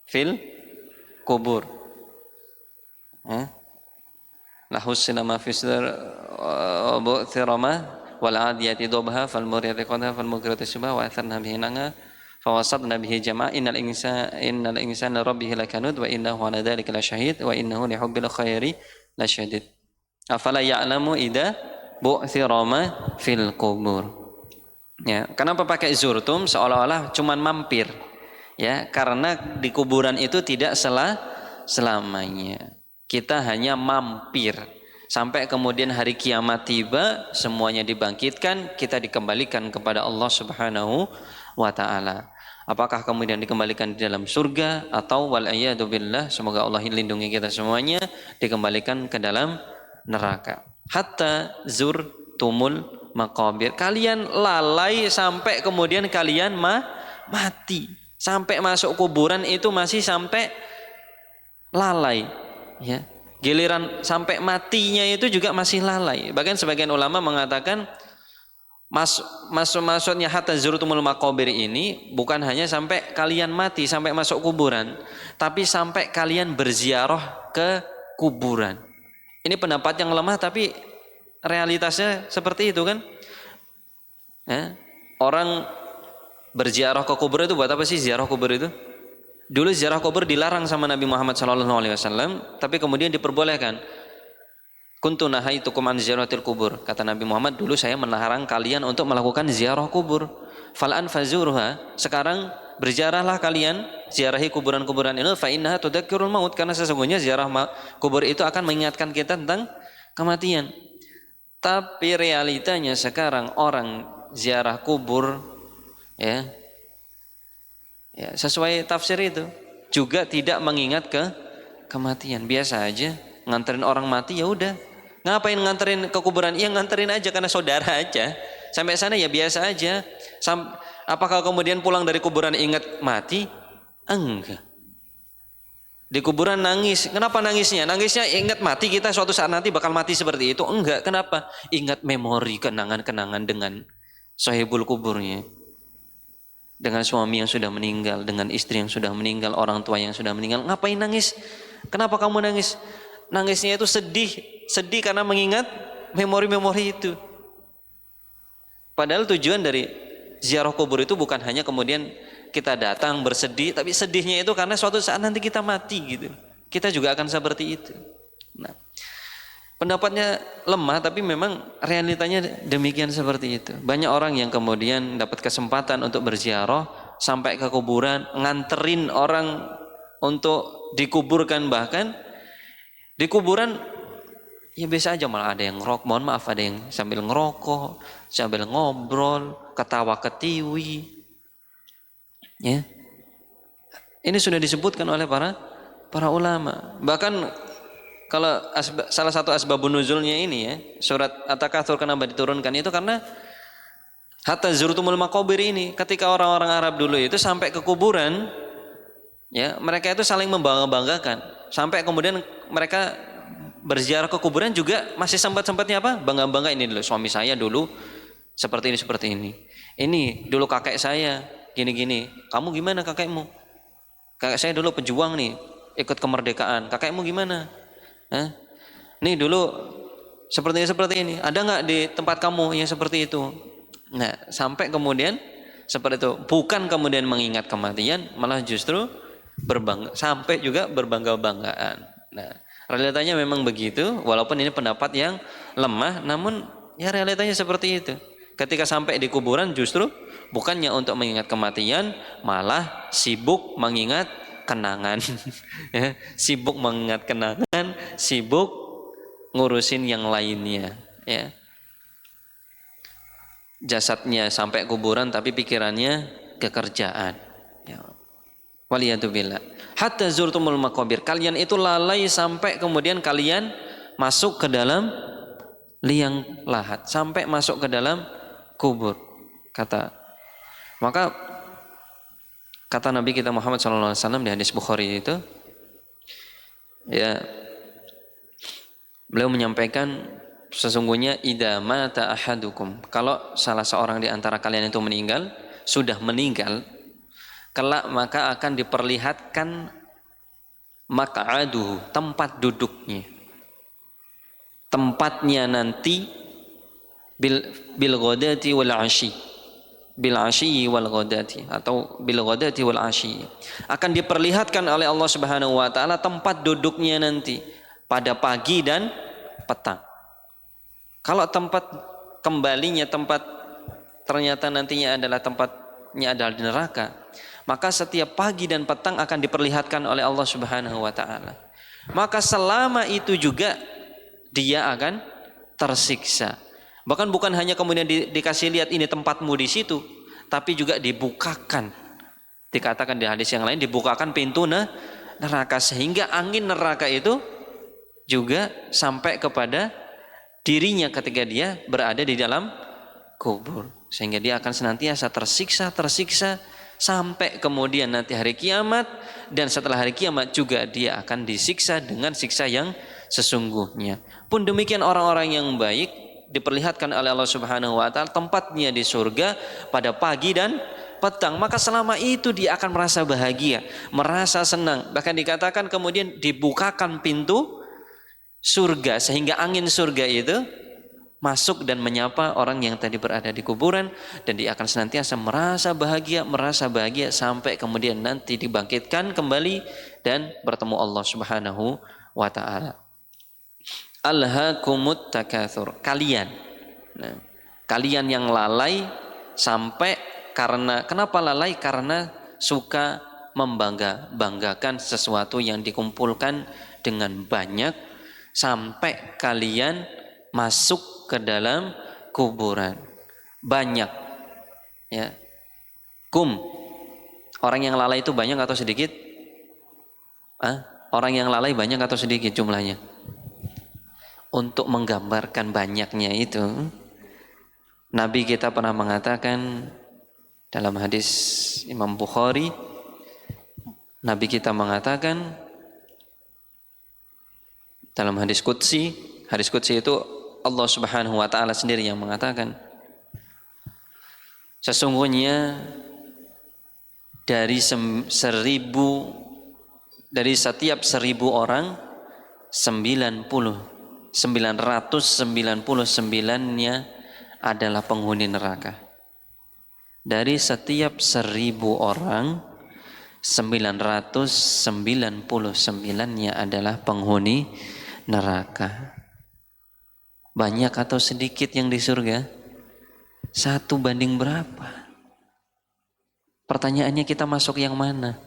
fil kubur. Lahus sinama fisdar bu'thirama wal adiyati dobha fal muriyati qadha fal mukirati subha wa atharna bihi nanga fawasatna bihi jama'a innal insana rabbihi lakanud wa innahu ala dhalika lasyahid wa innahu li hubbil khairi lasyadid. Afala ya'lamu idza bu'thirama fil kubur. Ya, kenapa pakai zurtum? Seolah-olah cuman mampir. Ya, karena di kuburan itu tidak selamanya. Kita hanya mampir sampai kemudian hari kiamat tiba, semuanya dibangkitkan, kita dikembalikan kepada Allah Subhanahu wa taala. Apakah kemudian dikembalikan di dalam surga atau wal a'yadu billah, semoga Allah lindungi kita semuanya, dikembalikan ke dalam neraka. Hatta zurtumul maqabir. Kalian lalai sampai kemudian kalian mati. Sampai masuk kuburan itu masih sampai lalai, ya. Giliran sampai matinya itu juga masih lalai. Bahkan sebagian ulama mengatakan maksudnya hatta zurtumul maqabir ini bukan hanya sampai kalian mati, sampai masuk kuburan, tapi sampai kalian berziarah ke kuburan. Ini pendapat yang lemah, tapi realitasnya seperti itu kan, ya. Orang berziarah ke kubur itu buat apa sih ziarah kubur itu? Dulu ziarah kubur dilarang sama Nabi Muhammad SAW, tapi kemudian diperbolehkan. Kuntu nahaitukum an ziyaratil kubur. Kata Nabi Muhammad, dulu saya melarang kalian untuk melakukan ziarah kubur. Fal'an fazurha. Sekarang berziarahlah kalian, ziarahi kuburan-kuburan ini. Fa innaha tudzakirul maut. Karena sesungguhnya ziarah kubur itu akan mengingatkan kita tentang kematian. Tapi realitanya sekarang orang ziarah kubur, ya sesuai tafsir itu juga tidak mengingat kematian. Biasa aja nganterin orang mati, ya udah. Ngapain nganterin ke kuburan? Iya, nganterin aja karena saudara aja. Sampai sana ya biasa aja. Apakah kemudian pulang dari kuburan ingat mati? Enggak. Di kuburan nangis. Kenapa nangisnya? Nangisnya ingat mati, kita suatu saat nanti bakal mati seperti itu. Enggak. Kenapa? Ingat memori, kenangan-kenangan dengan sahibul kuburnya, dengan suami yang sudah meninggal, dengan istri yang sudah meninggal, orang tua yang sudah meninggal. Ngapain nangis? Kenapa kamu nangis? Nangisnya itu sedih karena mengingat memori-memori itu. Padahal tujuan dari ziarah kubur itu bukan hanya kemudian kita datang bersedih, tapi sedihnya itu karena suatu saat nanti kita mati gitu. Kita juga akan seperti itu. Nah, pendapatnya lemah, tapi memang realitanya demikian seperti itu. Banyak orang yang kemudian dapat kesempatan untuk berziarah sampai ke kuburan, nganterin orang untuk dikuburkan, bahkan di kuburan Ya biasa aja, malah ada yang ngerokok, mohon maaf, ada yang sambil ngerokok, sambil ngobrol, ketawa ketiwi. Ya. Ini sudah disebutkan oleh para ulama. Bahkan kalau salah satu asbabun nuzulnya ini ya, surat At-Takatsur kenapa diturunkan itu karena hatta zurtumul maqabir ini, ketika orang-orang Arab dulu itu sampai ke kuburan, ya, mereka itu saling membangga-banggakan. Sampai kemudian mereka berziarah ke kuburan juga masih sempat-sempatnya apa? Bangga-bangga, ini dulu suami saya dulu seperti ini seperti ini. Ini dulu kakek saya gini-gini. Kamu gimana kakekmu? Kakek saya dulu pejuang nih, ikut kemerdekaan. Kakekmu gimana? Hah? Nih dulu seperti ini. Ada nggak di tempat kamu yang seperti itu? Nah, sampai kemudian seperti itu. Bukan kemudian mengingat kematian, malah justru berbangga, sampai juga berbangga-banggaan. Nah, realitanya memang begitu. Walaupun ini pendapat yang lemah, namun ya realitanya seperti itu. Ketika sampai di kuburan justru bukannya untuk mengingat kematian, malah sibuk mengingat kenangan. Ya, sibuk mengingat kenangan, sibuk ngurusin yang lainnya. Ya. Jasadnya sampai kuburan tapi pikirannya kekerjaan. Ya. Waliyatubillah. Hatta zurtumul maqabir. Kalian itu lalai sampai kemudian kalian masuk ke dalam liang lahat, sampai masuk ke dalam kubur. Maka kata Nabi kita Muhammad SAW di hadis Bukhari itu, ya, beliau menyampaikan sesungguhnya idza mata ahadukum, kalau salah seorang di antara kalian itu sudah meninggal, kelak maka akan diperlihatkan maq'aduhu, tempat duduknya, tempatnya nanti bil ghadati wal ashi, bil ashi wal ghadati, atau bil ghadati wal ashi, akan diperlihatkan oleh Allah Subhanahu wa taala tempat duduknya nanti pada pagi dan petang. Kalau tempat kembalinya, tempat ternyata nantinya adalah tempatnya adalah di neraka, maka setiap pagi dan petang akan diperlihatkan oleh Allah Subhanahu wa taala. Maka selama itu juga dia akan tersiksa. Bahkan bukan hanya kemudian dikasih lihat ini tempatmu di situ, tapi juga dibukakan. Dikatakan di hadis yang lain, dibukakan pintu neraka, sehingga angin neraka itu juga sampai kepada dirinya ketika dia berada di dalam kubur, sehingga dia akan senantiasa tersiksa sampai kemudian nanti hari kiamat, dan setelah hari kiamat juga dia akan disiksa dengan siksa yang sesungguhnya. Pun demikian orang-orang yang baik diperlihatkan oleh Allah Subhanahu wa taala tempatnya di surga pada pagi dan petang, maka selama itu dia akan merasa bahagia, merasa senang. Bahkan dikatakan kemudian dibukakan pintu surga sehingga angin surga itu masuk dan menyapa orang yang tadi berada di kuburan, dan dia akan senantiasa merasa bahagia sampai kemudian nanti dibangkitkan kembali dan bertemu Allah Subhanahu wa taala. Alhaakumut takatsur, kalian yang lalai sampai, karena kenapa lalai? Karena suka membanggakan sesuatu yang dikumpulkan dengan banyak, sampai kalian masuk ke dalam kuburan banyak. Ya, orang yang lalai itu banyak atau sedikit? Orang yang lalai banyak atau sedikit jumlahnya? Untuk menggambarkan banyaknya itu, Nabi kita pernah mengatakan dalam hadis Imam Bukhari, Nabi kita mengatakan dalam hadis qudsi itu Allah Subhanahu wa taala sendiri yang mengatakan, sesungguhnya dari setiap 1000 orang 999-nya adalah penghuni neraka. Dari setiap 1000 orang 999-nya adalah penghuni neraka. Banyak atau sedikit yang di surga? 1 banding berapa? Pertanyaannya, kita masuk yang mana?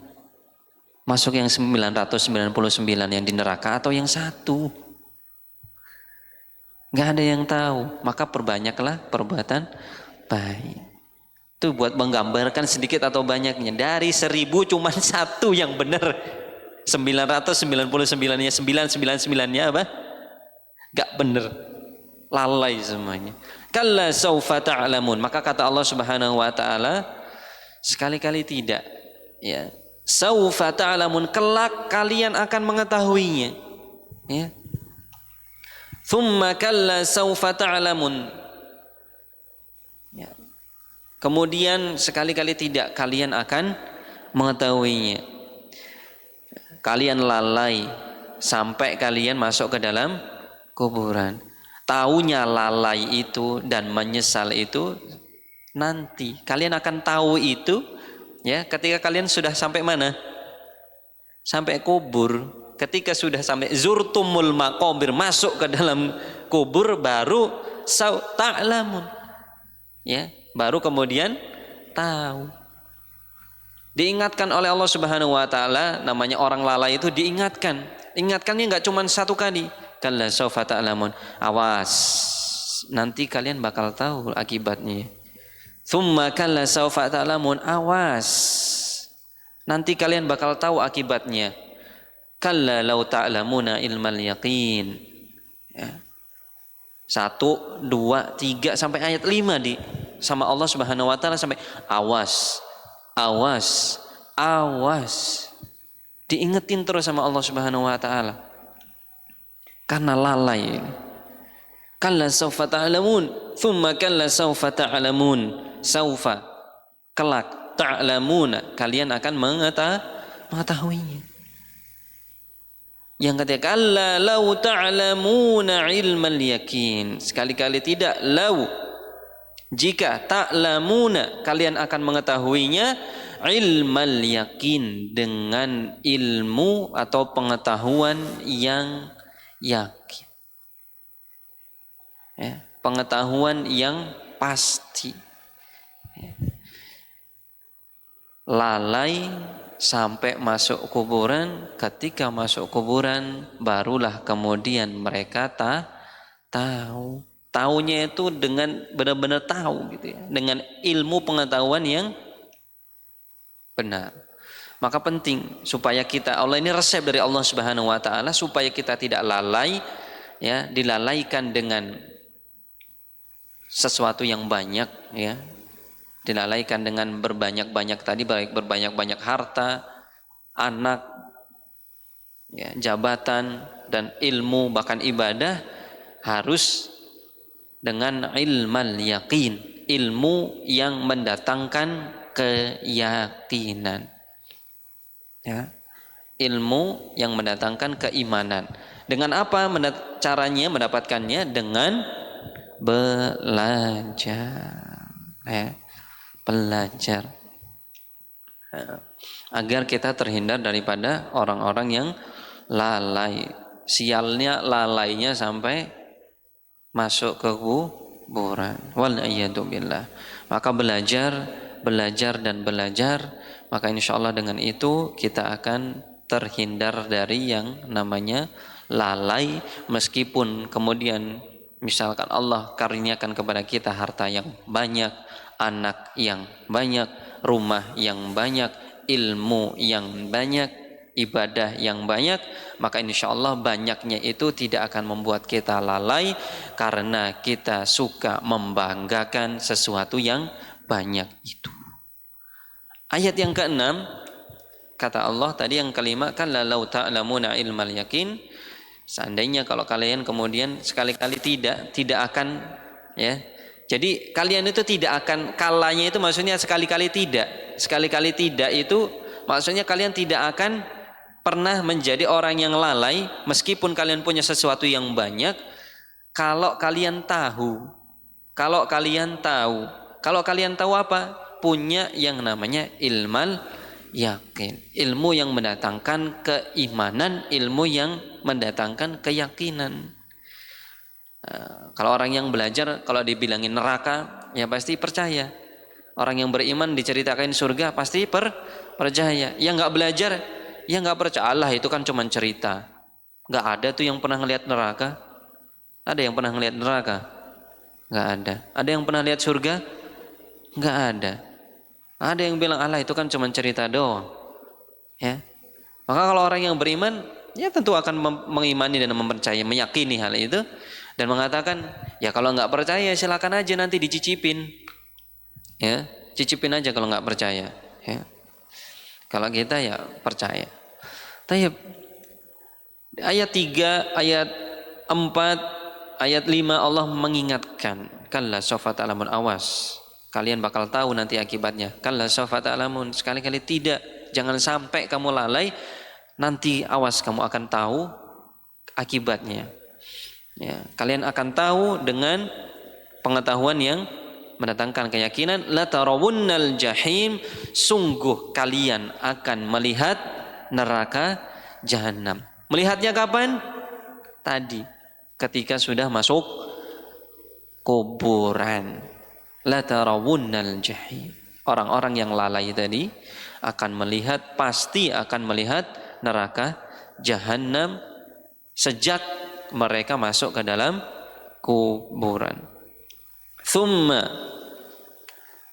Masuk yang 999 yang di neraka atau yang 1? Nggak ada yang tahu. Maka perbanyaklah perbuatan baik. Itu buat menggambarkan sedikit atau banyaknya. Dari 1000 cuma satu yang benar. 999-nya 999-nya apa? Nggak benar. Lalai semuanya. Kalla saufa ta'lamun. Maka kata Allah Subhanahu wa taala, sekali-kali tidak, ya. Saufa ta'lamun, kelak kalian akan mengetahuinya. Ya. Thumma kalla saufa ta'lamun. Ya. Kemudian sekali-kali tidak, kalian akan mengetahuinya. Kalian lalai sampai kalian masuk ke dalam kuburan. Taunya lalai itu dan menyesal itu nanti. Kalian akan tahu itu ya ketika kalian sudah sampai mana? Sampai kubur. Ketika sudah sampai zurtumul maqabir, masuk ke dalam kubur, baru ta'lamun. Ya, baru kemudian tahu. Diingatkan oleh Allah Subhanahu wa taala, namanya orang lalai itu diingatkan. Ingatkannya enggak cuma satu kali. Kalla saufa ta'lamun. Awas, nanti kalian bakal tahu akibatnya. Tsumma kalla saufa ta'lamun. Awas, nanti kalian bakal tahu akibatnya. Kalla law ta'lamuna ilmal yaqin. Ya. 1, 2, 3 sampai ayat 5 sama Allah Subhanahu wa taala sampai awas. Awas, awas. Diingetin terus sama Allah Subhanahu wa taala. Karena lalai. Kalla saufa ta'lamun, thumma kalla saufa ta'lamun. Saufa, kelak, ta'lamuna, kalian akan mengetahuinya. Yang ketiga, kalla law ta'lamuna ilmal yakin. Sekali-kali tidak, law, jika ta'lamuna, kalian akan mengetahuinya ilmal yakin, dengan ilmu atau pengetahuan yang yakin, ya, pengetahuan yang pasti. Ya. Lalai sampai masuk kuburan, ketika masuk kuburan barulah kemudian mereka tahu. Taunya itu dengan benar-benar tahu gitu ya, dengan ilmu pengetahuan yang benar. Maka penting supaya kita, Allah ini resep dari Allah Subhanahu wa taala supaya kita tidak lalai, ya, dilalaikan dengan sesuatu yang banyak, ya. Dilalaikan dengan berbanyak-banyak tadi, baik berbanyak-banyak harta, anak, ya, jabatan dan ilmu, bahkan ibadah harus dengan ilmal yaqin, ilmu yang mendatangkan keyakinan. Ya, ilmu yang mendatangkan keimanan. Dengan apa caranya mendapatkannya? Dengan belajar. Ya, belajar. Ya, agar kita terhindar daripada orang-orang yang lalai. Sialnya lalainya sampai masuk ke kuburan. Wal a'yadu billah. Maka belajar dan belajar. Maka insya Allah dengan itu kita akan terhindar dari yang namanya lalai, meskipun kemudian misalkan Allah karuniakan kepada kita harta yang banyak, anak yang banyak, rumah yang banyak, ilmu yang banyak, ibadah yang banyak, maka insya Allah banyaknya itu tidak akan membuat kita lalai, karena kita suka membanggakan sesuatu yang banyak itu. Ayat yang ke-6, kata Allah tadi yang kelima, kalla law ta'lamuna ilmal yakin. Seandainya kalau kalian kemudian sekali-kali tidak akan, ya. Jadi kalian itu tidak akan, kalanya itu maksudnya sekali-kali tidak. Sekali-kali tidak itu maksudnya kalian tidak akan pernah menjadi orang yang lalai meskipun kalian punya sesuatu yang banyak, kalau kalian tahu. Kalau kalian tahu apa? Punya yang namanya ilmal yakin, ilmu yang mendatangkan keimanan, ilmu yang mendatangkan keyakinan. Kalau orang yang belajar, kalau dibilangin neraka, ya pasti percaya. Orang yang beriman diceritakan surga, pasti percaya. Yang nggak belajar, ya nggak percaya. Allah itu kan cuma cerita. Nggak ada tuh yang pernah ngelihat neraka. Ada yang pernah ngelihat neraka? Nggak ada. Ada yang pernah lihat surga? Nggak ada. Ada yang bilang Allah itu kan cuma cerita doang. Ya. Maka kalau orang yang beriman, ya tentu akan mengimani dan mempercayai, meyakini hal itu dan mengatakan, ya kalau nggak percaya silakan aja nanti dicicipin. Ya, cicipin aja kalau nggak percaya. Ya. Kalau kita ya percaya. Tapi ayat 3, ayat 4, ayat 5 Allah mengingatkan, kalla sawfa ta'lamun, awas. Kalian bakal tahu nanti akibatnya. Kalla sawfa ta'lamun, sekali-kali tidak. Jangan sampai kamu lalai, nanti awas kamu akan tahu akibatnya. Ya, kalian akan tahu dengan pengetahuan yang mendatangkan keyakinan. La tarawunnal jahim, sungguh kalian akan melihat neraka jahanam. Melihatnya kapan? Tadi, ketika sudah masuk kuburan. La tarawunnal jahim. Orang-orang yang lalai tadi akan melihat, pasti akan melihat neraka jahanam sejak mereka masuk ke dalam kuburan. Thumma,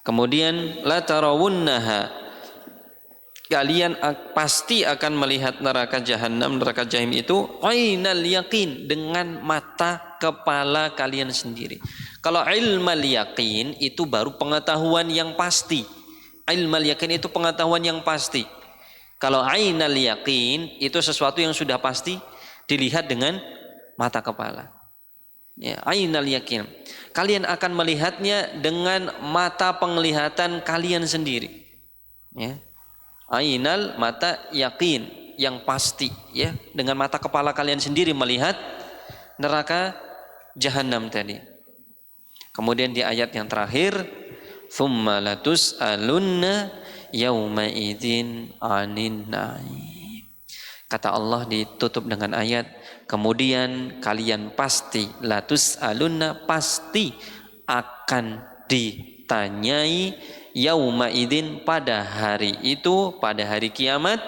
kemudian la tarawunnaha, kalian pasti akan melihat neraka jahanam, neraka jahim itu ainal yaqin, dengan mata kepala kalian sendiri. Kalau ilmal yaqin itu baru pengetahuan yang pasti. Ilmal yaqin itu pengetahuan yang pasti. Kalau ainal yaqin itu sesuatu yang sudah pasti dilihat dengan mata kepala. Ya, ainal yakin. Kalian akan melihatnya dengan mata penglihatan kalian sendiri. Ya. Ainal, mata, yakin, yang pasti, ya, dengan mata kepala kalian sendiri melihat neraka jahanam tadi. Kemudian di ayat yang terakhir, tsumma latus'alunna yauma idzin 'anin na'im. Kata Allah ditutup dengan ayat, kemudian kalian pasti, latus alunna, pasti akan ditanyai, yauma idin, pada hari itu, pada hari kiamat,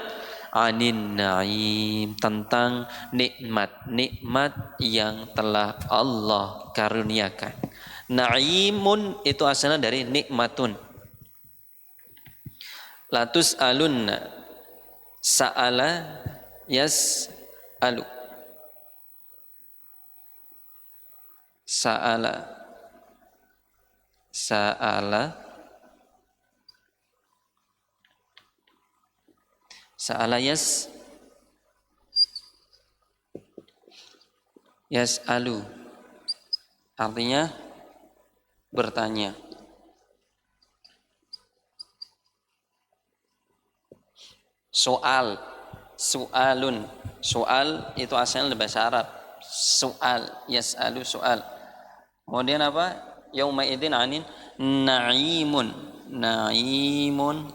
anin naim, tentang nikmat-nikmat yang telah Allah karuniakan. Naimun itu asalnya dari nikmatun. Latus alunna, sa'ala yas'alu, sa'ala, sa'ala, sa'ala yas'alu, artinya bertanya. Soal, su'alun, soal itu asalnya dari bahasa Arab. Soal, yas'alu, soal. Kemudian apa? Yauma idzin 'anin na'imun. Na'imun.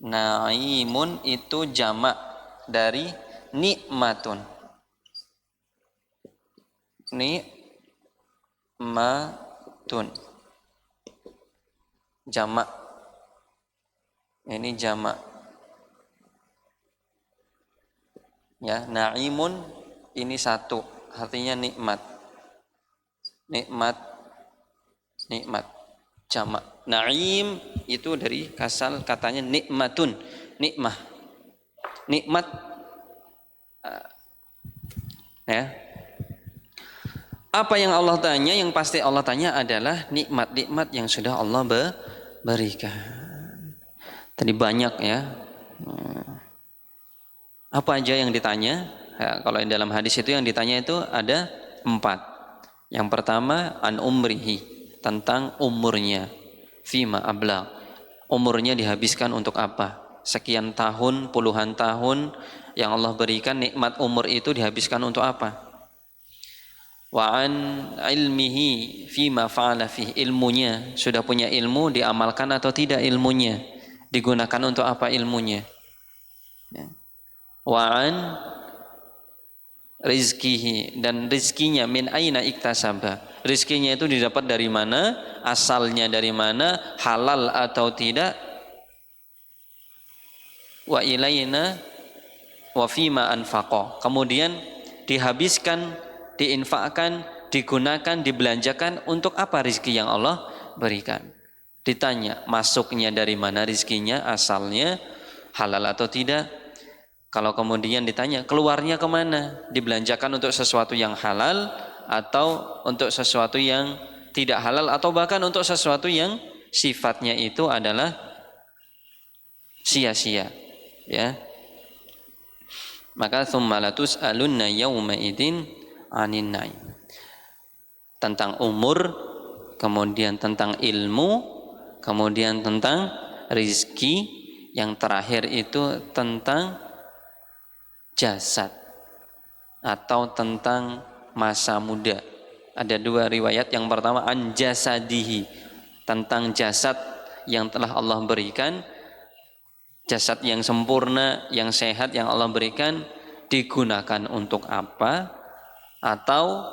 Na'imun itu jamak dari nikmatun. Nikmatun. Jamak. Ini jamak. Ya, na'imun ini satu, artinya nikmat. Nikmat, nikmat, jamak. Na'im itu dari asal katanya nikmatun, nikmah, nikmat. Ya. Apa yang Allah tanya, yang pasti Allah tanya adalah nikmat-nikmat yang sudah Allah berikan. Tadi banyak ya. Apa aja yang ditanya? Ya, kalau dalam hadis itu yang ditanya itu ada 4. Yang pertama an umrihi, tentang umurnya. Fima abla, umurnya dihabiskan untuk apa? Sekian tahun, puluhan tahun yang Allah berikan, nikmat umur itu dihabiskan untuk apa? Wa an ilmihi fima fa'ala fihi, ilmunya, sudah punya ilmu, diamalkan atau tidak ilmunya? Digunakan untuk apa ilmunya? Ya. Wa'an rizkihi, dan rizkinya, min aina iktasaba, rizkinya itu didapat dari mana, asalnya dari mana, halal atau tidak. Wa ilaina wa fima anfaqa, kemudian dihabiskan diinfakkan, digunakan, dibelanjakan untuk apa rizki yang Allah berikan. Ditanya masuknya dari mana rizkinya, asalnya halal atau tidak. Kalau kemudian ditanya keluarnya kemana, dibelanjakan untuk sesuatu yang halal atau untuk sesuatu yang tidak halal, atau bahkan untuk sesuatu yang sifatnya itu adalah sia-sia, ya. Maka tsumma latus'alunna yauma idzin 'anin na'im. Tentang umur, kemudian tentang ilmu, kemudian tentang rizki, yang terakhir itu tentang jasad atau tentang masa muda. Ada dua riwayat. Yang pertama an jasadihi, tentang jasad yang telah Allah berikan, jasad yang sempurna, yang sehat yang Allah berikan, digunakan untuk apa. Atau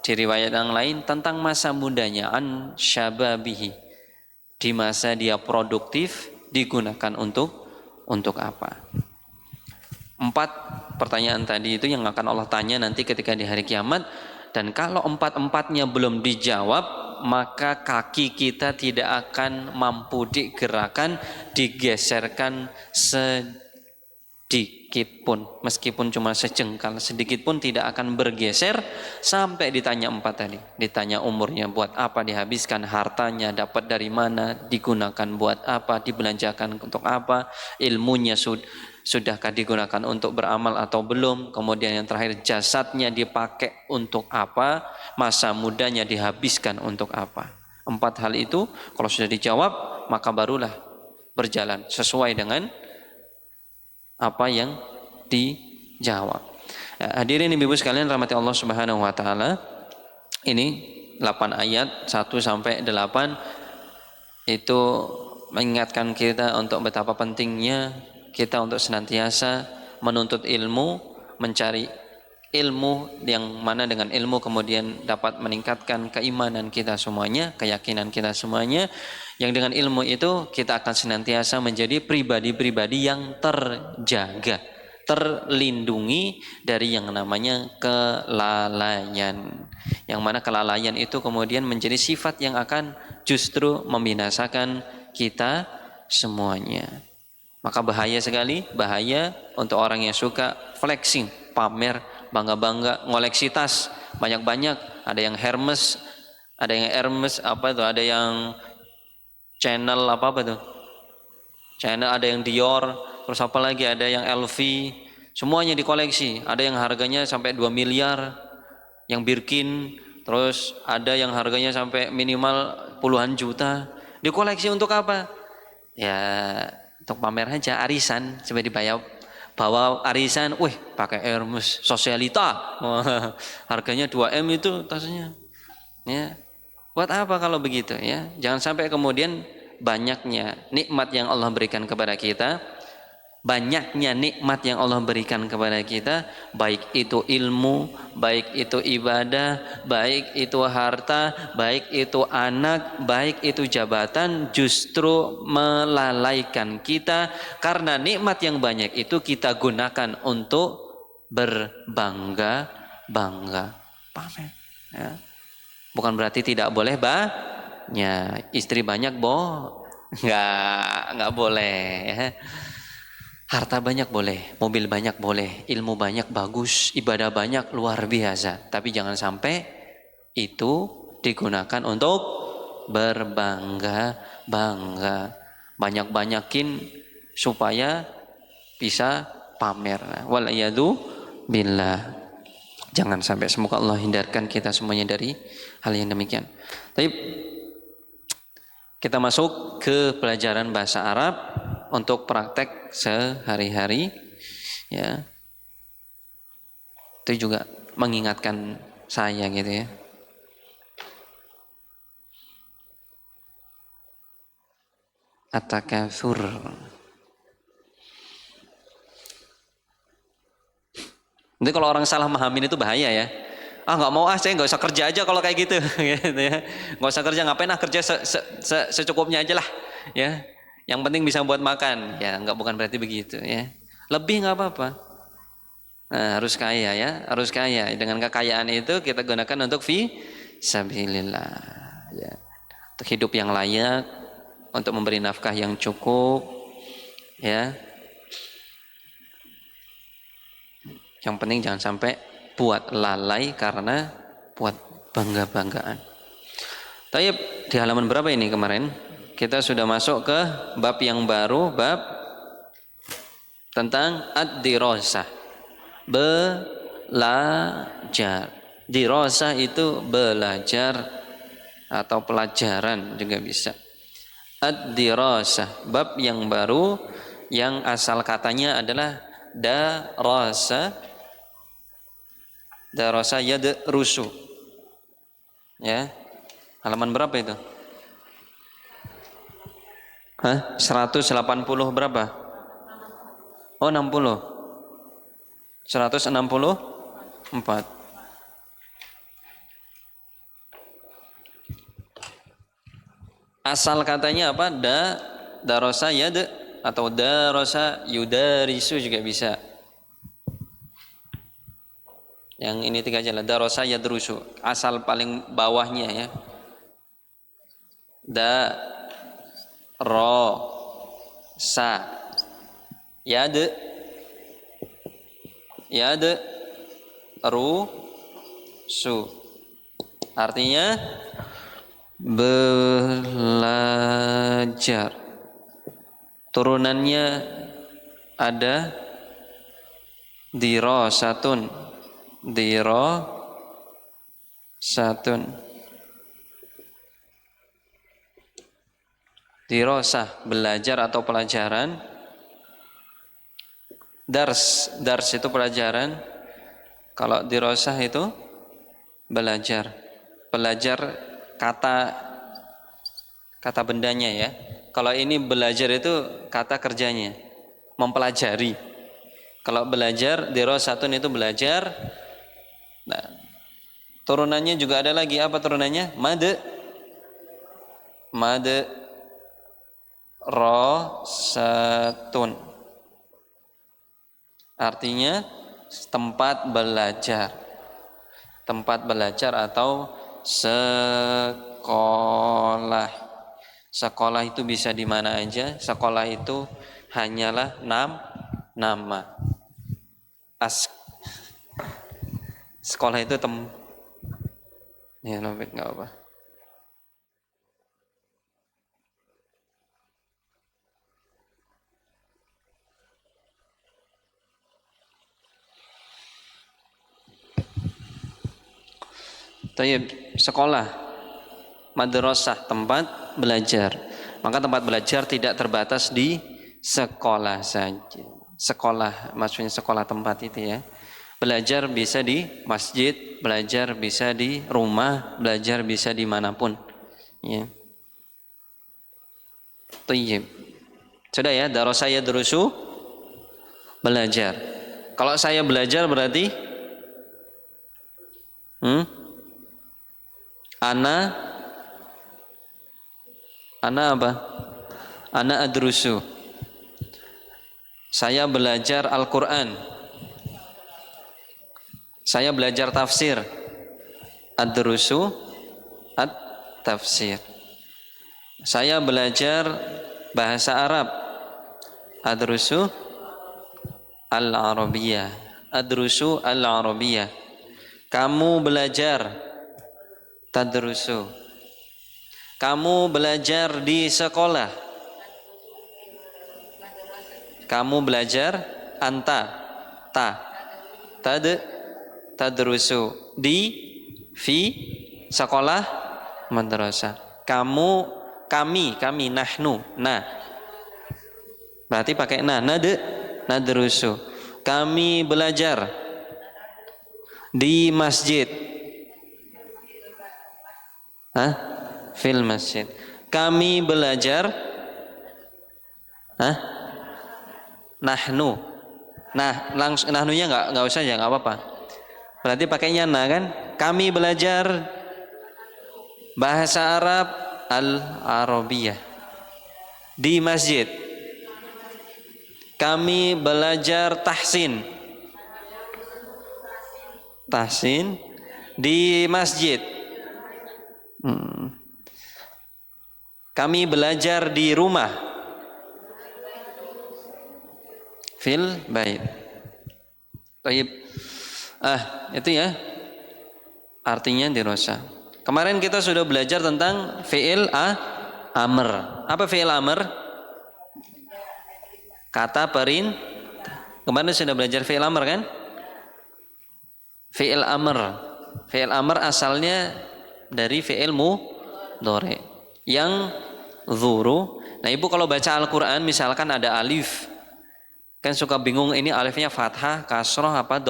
di riwayat yang lain tentang masa mudanya, an syababihi, di masa dia produktif, digunakan untuk apa. 4 pertanyaan tadi itu yang akan Allah tanya nanti ketika di hari kiamat. Dan kalau 4-4-nya belum dijawab, maka kaki kita tidak akan mampu digerakkan, digeserkan sedikit pun, meskipun cuma sejengkal, sedikit pun tidak akan bergeser sampai ditanya 4 tadi. Ditanya umurnya buat apa dihabiskan, hartanya dapat dari mana, digunakan buat apa, dibelanjakan untuk apa, ilmunya sudahkah digunakan untuk beramal atau belum, kemudian yang terakhir jasadnya dipakai untuk apa, masa mudanya dihabiskan untuk apa. 4 hal itu kalau sudah dijawab, maka barulah berjalan sesuai dengan apa yang dijawab. Hadirin ibu-ibu sekalian rahmati Allah Subhanahu wa taala, ini 8 ayat 1 sampai 8 itu mengingatkan kita untuk betapa pentingnya kita untuk senantiasa menuntut ilmu, mencari ilmu yang mana dengan ilmu kemudian dapat meningkatkan keimanan kita semuanya, keyakinan kita semuanya, yang dengan ilmu itu kita akan senantiasa menjadi pribadi-pribadi yang terjaga, terlindungi dari yang namanya kelalaian, yang mana kelalaian itu kemudian menjadi sifat yang akan justru membinasakan kita semuanya. Maka bahaya sekali, bahaya untuk orang yang suka flexing, pamer, bangga-bangga, ngoleksi tas banyak-banyak. Ada yang Hermes, ada yang Hermes apa itu, ada yang Chanel apa tuh? Chanel, ada yang Dior, terus apa lagi, ada yang LV, semuanya dikoleksi. Ada yang harganya sampai 2 miliar, yang Birkin, terus ada yang harganya sampai minimal puluhan juta. Dikoleksi untuk apa? Ya untuk pamer aja, arisan, sampai dibayar bawa arisan, pakai Hermes Sosialita, harganya 2M itu tasnya, ya. Buat apa kalau begitu, ya? Jangan sampai kemudian banyaknya nikmat yang Allah berikan kepada kita, baik itu ilmu, baik itu ibadah, baik itu harta, baik itu anak, baik itu jabatan, justru melalaikan kita karena nikmat yang banyak itu kita gunakan untuk berbangga-bangga, pamer, ya. Bukan berarti tidak boleh istri banyak nggak boleh, ya. Harta banyak boleh, mobil banyak boleh, ilmu banyak bagus, ibadah banyak luar biasa. Tapi jangan sampai itu digunakan untuk berbangga-bangga, banyak-banyakin supaya bisa pamer. Walayadu billah. Jangan sampai, semoga Allah hindarkan kita semuanya dari hal yang demikian. Tapi kita masuk ke pelajaran bahasa Arab untuk praktek sehari-hari, ya. Itu juga mengingatkan saya gitu, ya. At-takatsur. Nanti kalau orang salah memahamin itu bahaya, ya. Nggak mau, saya nggak usah kerja aja kalau kayak gitu, gitu, ya. Nggak usah kerja, ngapain kerja secukupnya aja lah, ya. Yang penting bisa buat makan, ya. Bukan berarti begitu, ya. Lebih nggak apa-apa. Nah, harus kaya ya, harus kaya. Dengan kekayaan itu kita gunakan untuk fi sabilillah. Ya. Untuk hidup yang layak, untuk memberi nafkah yang cukup, ya. Yang penting jangan sampai buat lalai karena buat bangga-banggaan. Tapi di halaman berapa ini kemarin? Kita sudah masuk ke bab yang baru, bab tentang ad-dirasah. Belajar. Dirasah itu belajar atau pelajaran juga bisa. Ad-dirasah, bab yang baru yang asal katanya adalah darasa. Darasa yadrusu. Ya. Halaman berapa itu? Hah? 180 berapa? Oh, 60. 164. Asal katanya apa? Darasa yad atau darasa yudarisu juga bisa. Yang ini tiga aja lah. Darasa yadrusu. Asal paling bawahnya ya. Sa yad su. Artinya belajar. Turunannya ada dirasatun. Dirasah, belajar atau pelajaran. Dars itu pelajaran. Kalau dirasah itu belajar kata bendanya ya. Kalau ini belajar itu kata kerjanya, mempelajari. Kalau belajar, dirasatun itu belajar. Nah, turunannya juga ada lagi, apa turunannya? Mad rasatun. Artinya tempat belajar atau sekolah. Sekolah itu bisa di mana aja. Sekolah itu hanyalah nama. Sekolah itu ya nggak apa. Tayyib, sekolah, madrasah, tempat belajar. Maka tempat belajar tidak terbatas di sekolah saja. Sekolah, maksudnya sekolah tempat itu ya. Belajar bisa di masjid, belajar bisa di rumah, belajar bisa dimanapun. Ya. Tayyib. Sudah ya, darasa yadrusu, belajar. Kalau saya belajar berarti Ana apa? Ana adrusu. Saya belajar Al-Quran. Saya belajar tafsir. Adrusu at-tafsir. Saya belajar bahasa Arab. Adrusu al-Arabiyah. Adrusu al-Arabiyah. Kamu belajar tadrusu. Kamu belajar di sekolah. Kamu belajar tadrusu di sekolah madrasah. Kami nahnu. Nah. Berarti pakai nadrusu. Kami belajar di masjid. Fil masjid. Kami belajar nahnu. Nah, langsung nahnunya enggak usah ya, enggak apa-apa. Berarti pakainya na kan? Kami belajar bahasa Arab al-Arabiyah di masjid. Kami belajar tahsin. tahsin di masjid. Kami belajar di rumah. Fil bait. Baik. Itu ya. Artinya dirasa. Kemarin kita sudah belajar tentang fi'il amr. Apa fi'il amr? Kata perintah. Kemarin sudah belajar fi'il amr kan? Fi'il amr. Fi'il amr asalnya dari fi'il mudhari yang zuru. Nah, Ibu kalau baca Al-Qur'an misalkan ada alif, kan suka bingung ini alifnya fathah, kasroh apa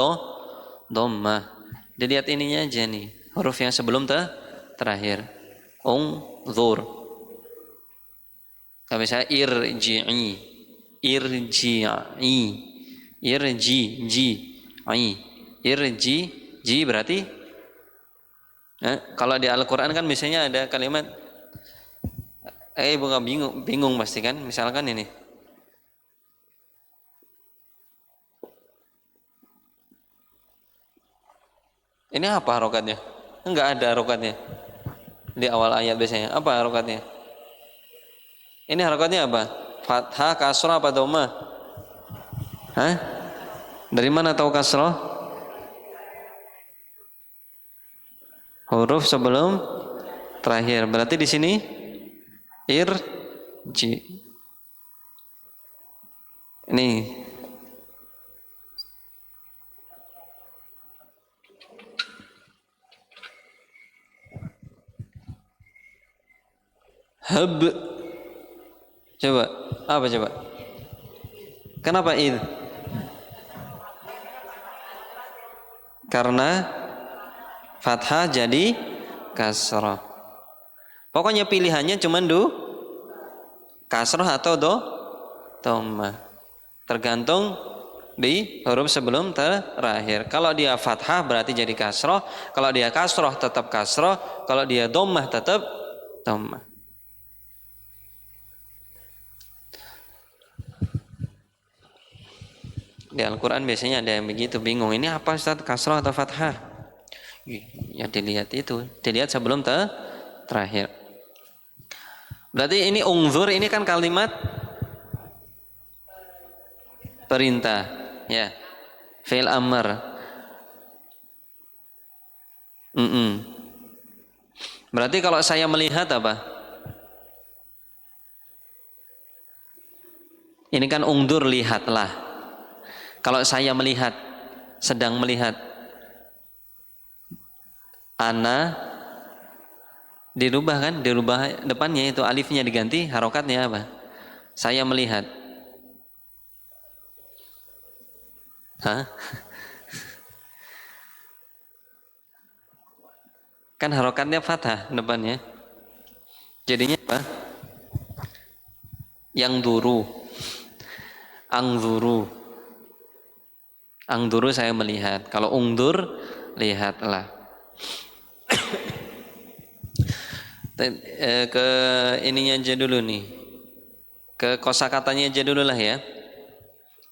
dhammah. Dilihat ininya aja nih, huruf yang sebelum terakhir. Zur. Kalau misalnya irji'i, irji berarti kalau di Al-Quran kan misalnya ada kalimat bukan bingung pasti kan, misalkan ini apa harokatnya? Enggak ada harokatnya di awal ayat biasanya. Apa harokatnya? Ini harokatnya apa? Fathah, kasrah, apa dhammah? Dari mana tahu kasrah? Huruf sebelum terakhir. Berarti di sini irji. Ini hab. Coba, apa coba? Kenapa id? Karena fathah jadi kasrah. Pokoknya pilihannya cuma kasrah atau dhammah. Tergantung di huruf sebelum terakhir. Kalau dia fathah berarti jadi kasrah. Kalau dia kasrah tetap kasrah. Kalau dia dhammah tetap dhammah. Di Al-Quran biasanya ada yang begitu, bingung. Ini apa Ustaz, kasrah atau fathah? Ya dilihat itu. Dilihat sebelum terakhir. Berarti ini ungzur, ini kan kalimat perintah. Ya. Fi'il amr. Berarti kalau saya melihat apa? Ini kan ungdur, lihatlah. Kalau saya melihat, sedang melihat, ana dirubah kan, dirubah depannya itu alifnya diganti, harokatnya apa? Saya melihat. Kan harokatnya fathah depannya. Jadinya apa? Yang duru, angzuru. Angduru saya melihat. Kalau ungdur, lihatlah. Ke ininya aja dulu nih. Ke kosakatanya aja dulu lah ya.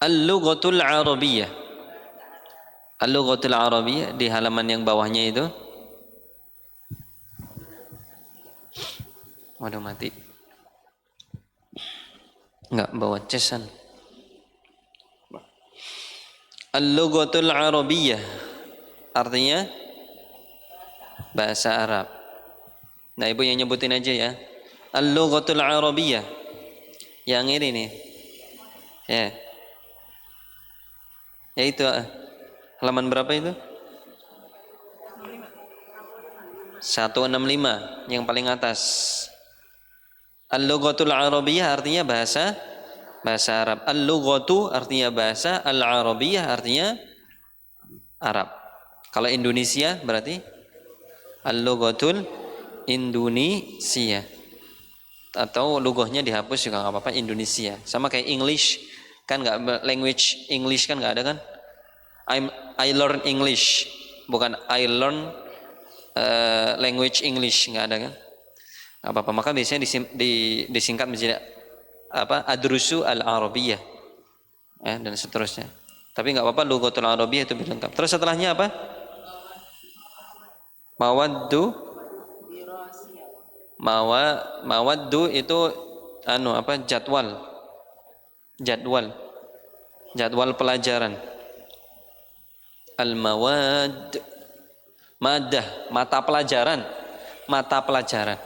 Al-lughatul Arabiyyah. Al-lughatul Arabiyyah di halaman yang bawahnya itu. Waduh, mati. Enggak bawa cesan. Al-lughatul Arabiyyah artinya bahasa Arab. Nah, Ibu yang nyebutin aja ya. Al-lughatul Arabiyyah. Yang ini nih. Ya. Ya itu halaman berapa itu? 165 yang paling atas. Al-lughatul Arabiyyah artinya bahasa Arab. Al-lughatu artinya bahasa, al-Arabiyyah artinya Arab. Kalau Indonesia berarti al-lughatul Indonesia. Atau lughahnya dihapus juga nggak apa-apa, Indonesia. Sama kayak English, kan nggak, language English kan nggak ada kan? I learn English, bukan I learn language English, nggak ada kan? Nggak apa-apa. Maka biasanya disingkat menjadi apa, adrusu al-Arabiyyah dan seterusnya. Tapi nggak apa-apa, lughatul Arabiyyah itu lengkap. Terus setelahnya apa? Mawaddu, mawaddu itu jadwal, jadwal, jadwal pelajaran. Al-mawad, madah, mata pelajaran, mata pelajaran.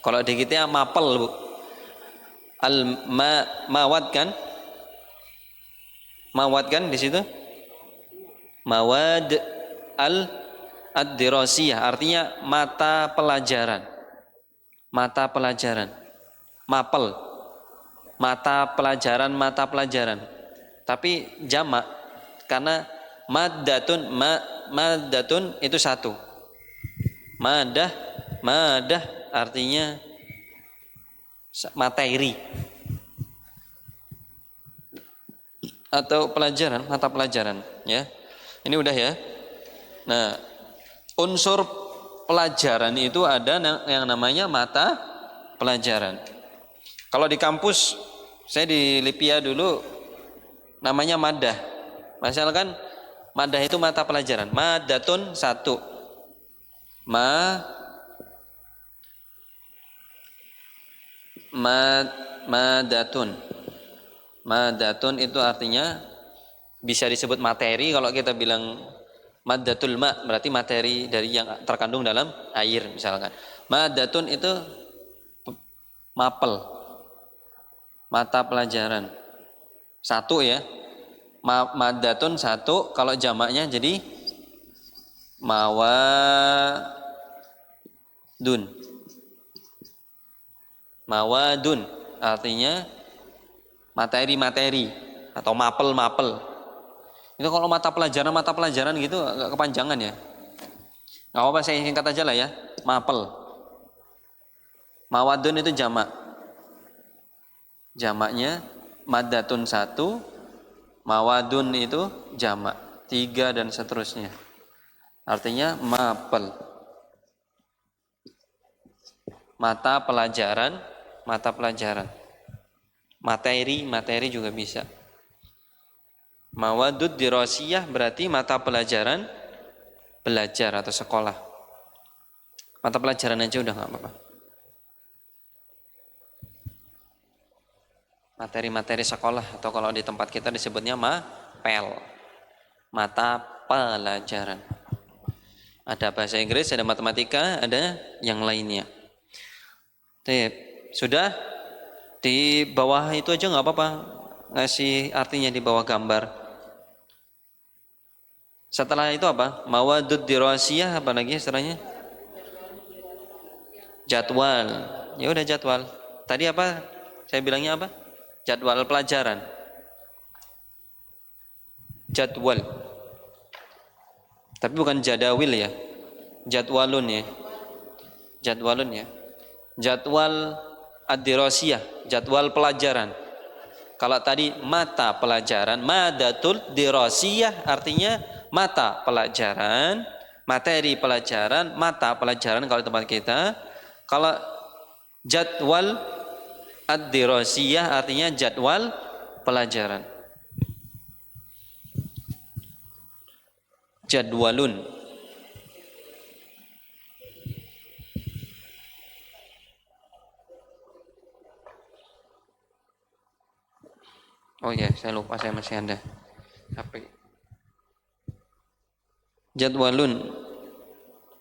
Kalau di kita mapel, Bu. Mawad kan? Mawad kan di situ? Mawad ad-dirasiyah artinya mata pelajaran. Mata pelajaran. Mapel. Mata pelajaran. Tapi jamak karena maddatun itu satu. Madah artinya materi atau pelajaran, mata pelajaran, ya. Ini udah ya. Nah, unsur pelajaran itu ada yang namanya mata pelajaran. Kalau di kampus, saya di Lipia dulu namanya madah. Misalkan madah itu mata pelajaran. Madatun satu. Madatun. Madatun itu artinya bisa disebut materi. Kalau kita bilang madatul ma berarti materi dari yang terkandung dalam air misalkan. Madatun itu mapel, mata pelajaran satu ya. Madatun satu, kalau jamaknya jadi mawadun artinya materi-materi atau mapel-mapel. Itu kalau mata pelajaran gitu agak kepanjangan ya. Nggak apa-apa, saya singkat aja lah ya. Mapel. Mawadun itu jamak. Jamaknya madatun satu, mawadun itu jamak 3 dan seterusnya. Artinya mapel. Mata pelajaran. Materi juga bisa. Mawadud dirasiyah berarti mata pelajaran, belajar atau sekolah. Mata pelajaran aja udah nggak apa-apa. Materi-materi sekolah atau kalau di tempat kita disebutnya mapel, mata pelajaran. Ada bahasa Inggris, ada matematika, ada yang lainnya. Sudah di bawah itu aja nggak apa-apa, ngasih artinya di bawah gambar. Setelah itu apa? Mawadud dirasiyah, apa lagi istilahnya? Jadwal. Ya udah jadwal. Tadi apa? Saya bilangnya apa? Jadwal pelajaran. Jadwal. Tapi bukan jadawil ya. Jadwalun ya. Jadwalun ya. Jadwal ad-dirasiyah, jadwal pelajaran. Kalau tadi mata pelajaran, madatul dirasiyah artinya mata pelajaran, materi pelajaran, mata pelajaran kalau tempat kita. Kalau jadwal ad-dirasiyah artinya jadwal pelajaran. Jadwalun. Oh ya, saya lupa, saya masih ada HP. Jadwalun.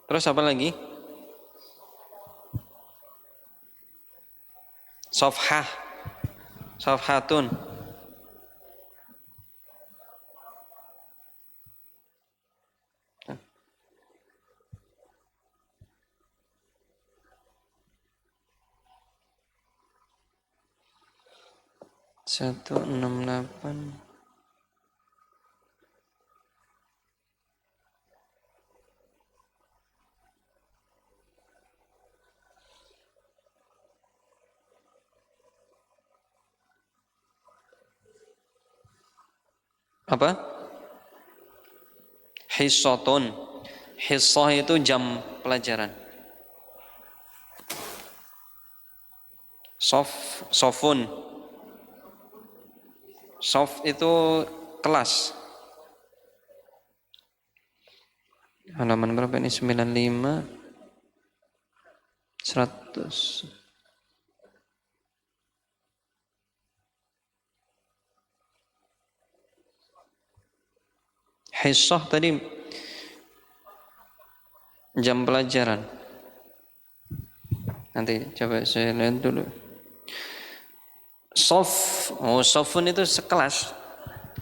Terus apa lagi? Sofhah. Sofhatun. Satu enam delapan. Apa? Hissotun. Hissah itu jam pelajaran. Sofun. Sof itu kelas. Halaman berapa ini? 95 100. Hissah tadi jam pelajaran. Nanti coba saya lihat dulu. Sofun itu sekelas.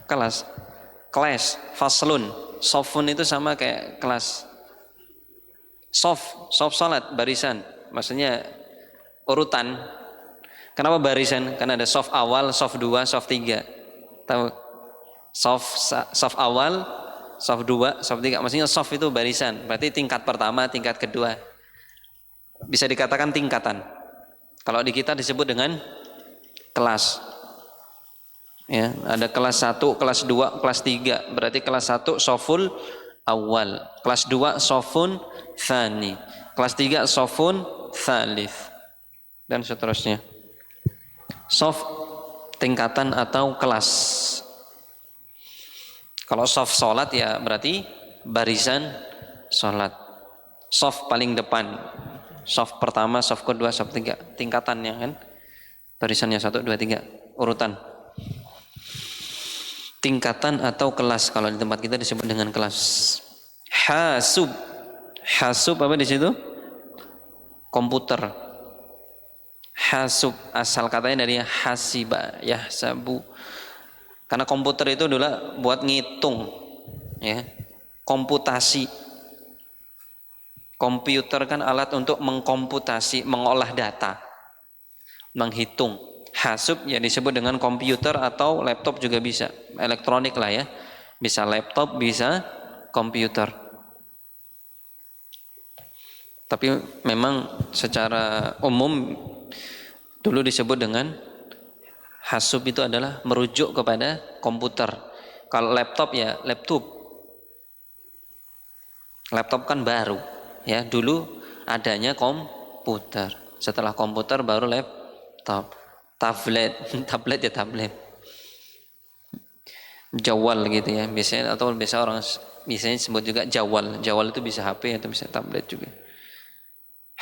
Kelas, faslun. Sofun itu sama kayak kelas. Sof salat, barisan. Maksudnya urutan. Kenapa barisan? Karena ada sof awal, sof 2, sof 3. Tahu? Sof awal, sof 2, sof 3. Maksudnya sof itu barisan. Berarti tingkat pertama, tingkat kedua. Bisa dikatakan tingkatan. Kalau di kita disebut dengan kelas. Ya, ada kelas 1, kelas 2, kelas 3. Berarti kelas 1 soful awal, kelas 2 sofun thani, kelas 3 sofun thalith, dan seterusnya. Sof tingkatan atau kelas. Kalau sof sholat ya berarti barisan sholat. Sof paling depan, sof pertama, sof kedua, sof 3, tingkatannya kan. Barisannya 1, 2, 3, urutan. Tingkatan atau kelas, kalau di tempat kita disebut dengan kelas. Hasub apa di situ? Komputer. Hasub asal katanya dari hasiba, yahsabu. Karena komputer itu adalah buat ngitung, ya, komputasi. Komputer kan alat untuk mengkomputasi, mengolah data, menghitung. Hasub ya disebut dengan komputer atau laptop juga bisa, elektronik lah ya, bisa laptop, bisa komputer. Tapi memang secara umum dulu disebut dengan hasub itu adalah merujuk kepada komputer. Kalau laptop ya laptop. Laptop kan baru ya, dulu adanya komputer. Setelah komputer baru laptop. Tablet ya tablet, jawal gitu ya biasanya, atau biasa orang biasanya sebut juga jawal itu bisa HP atau bisa tablet juga.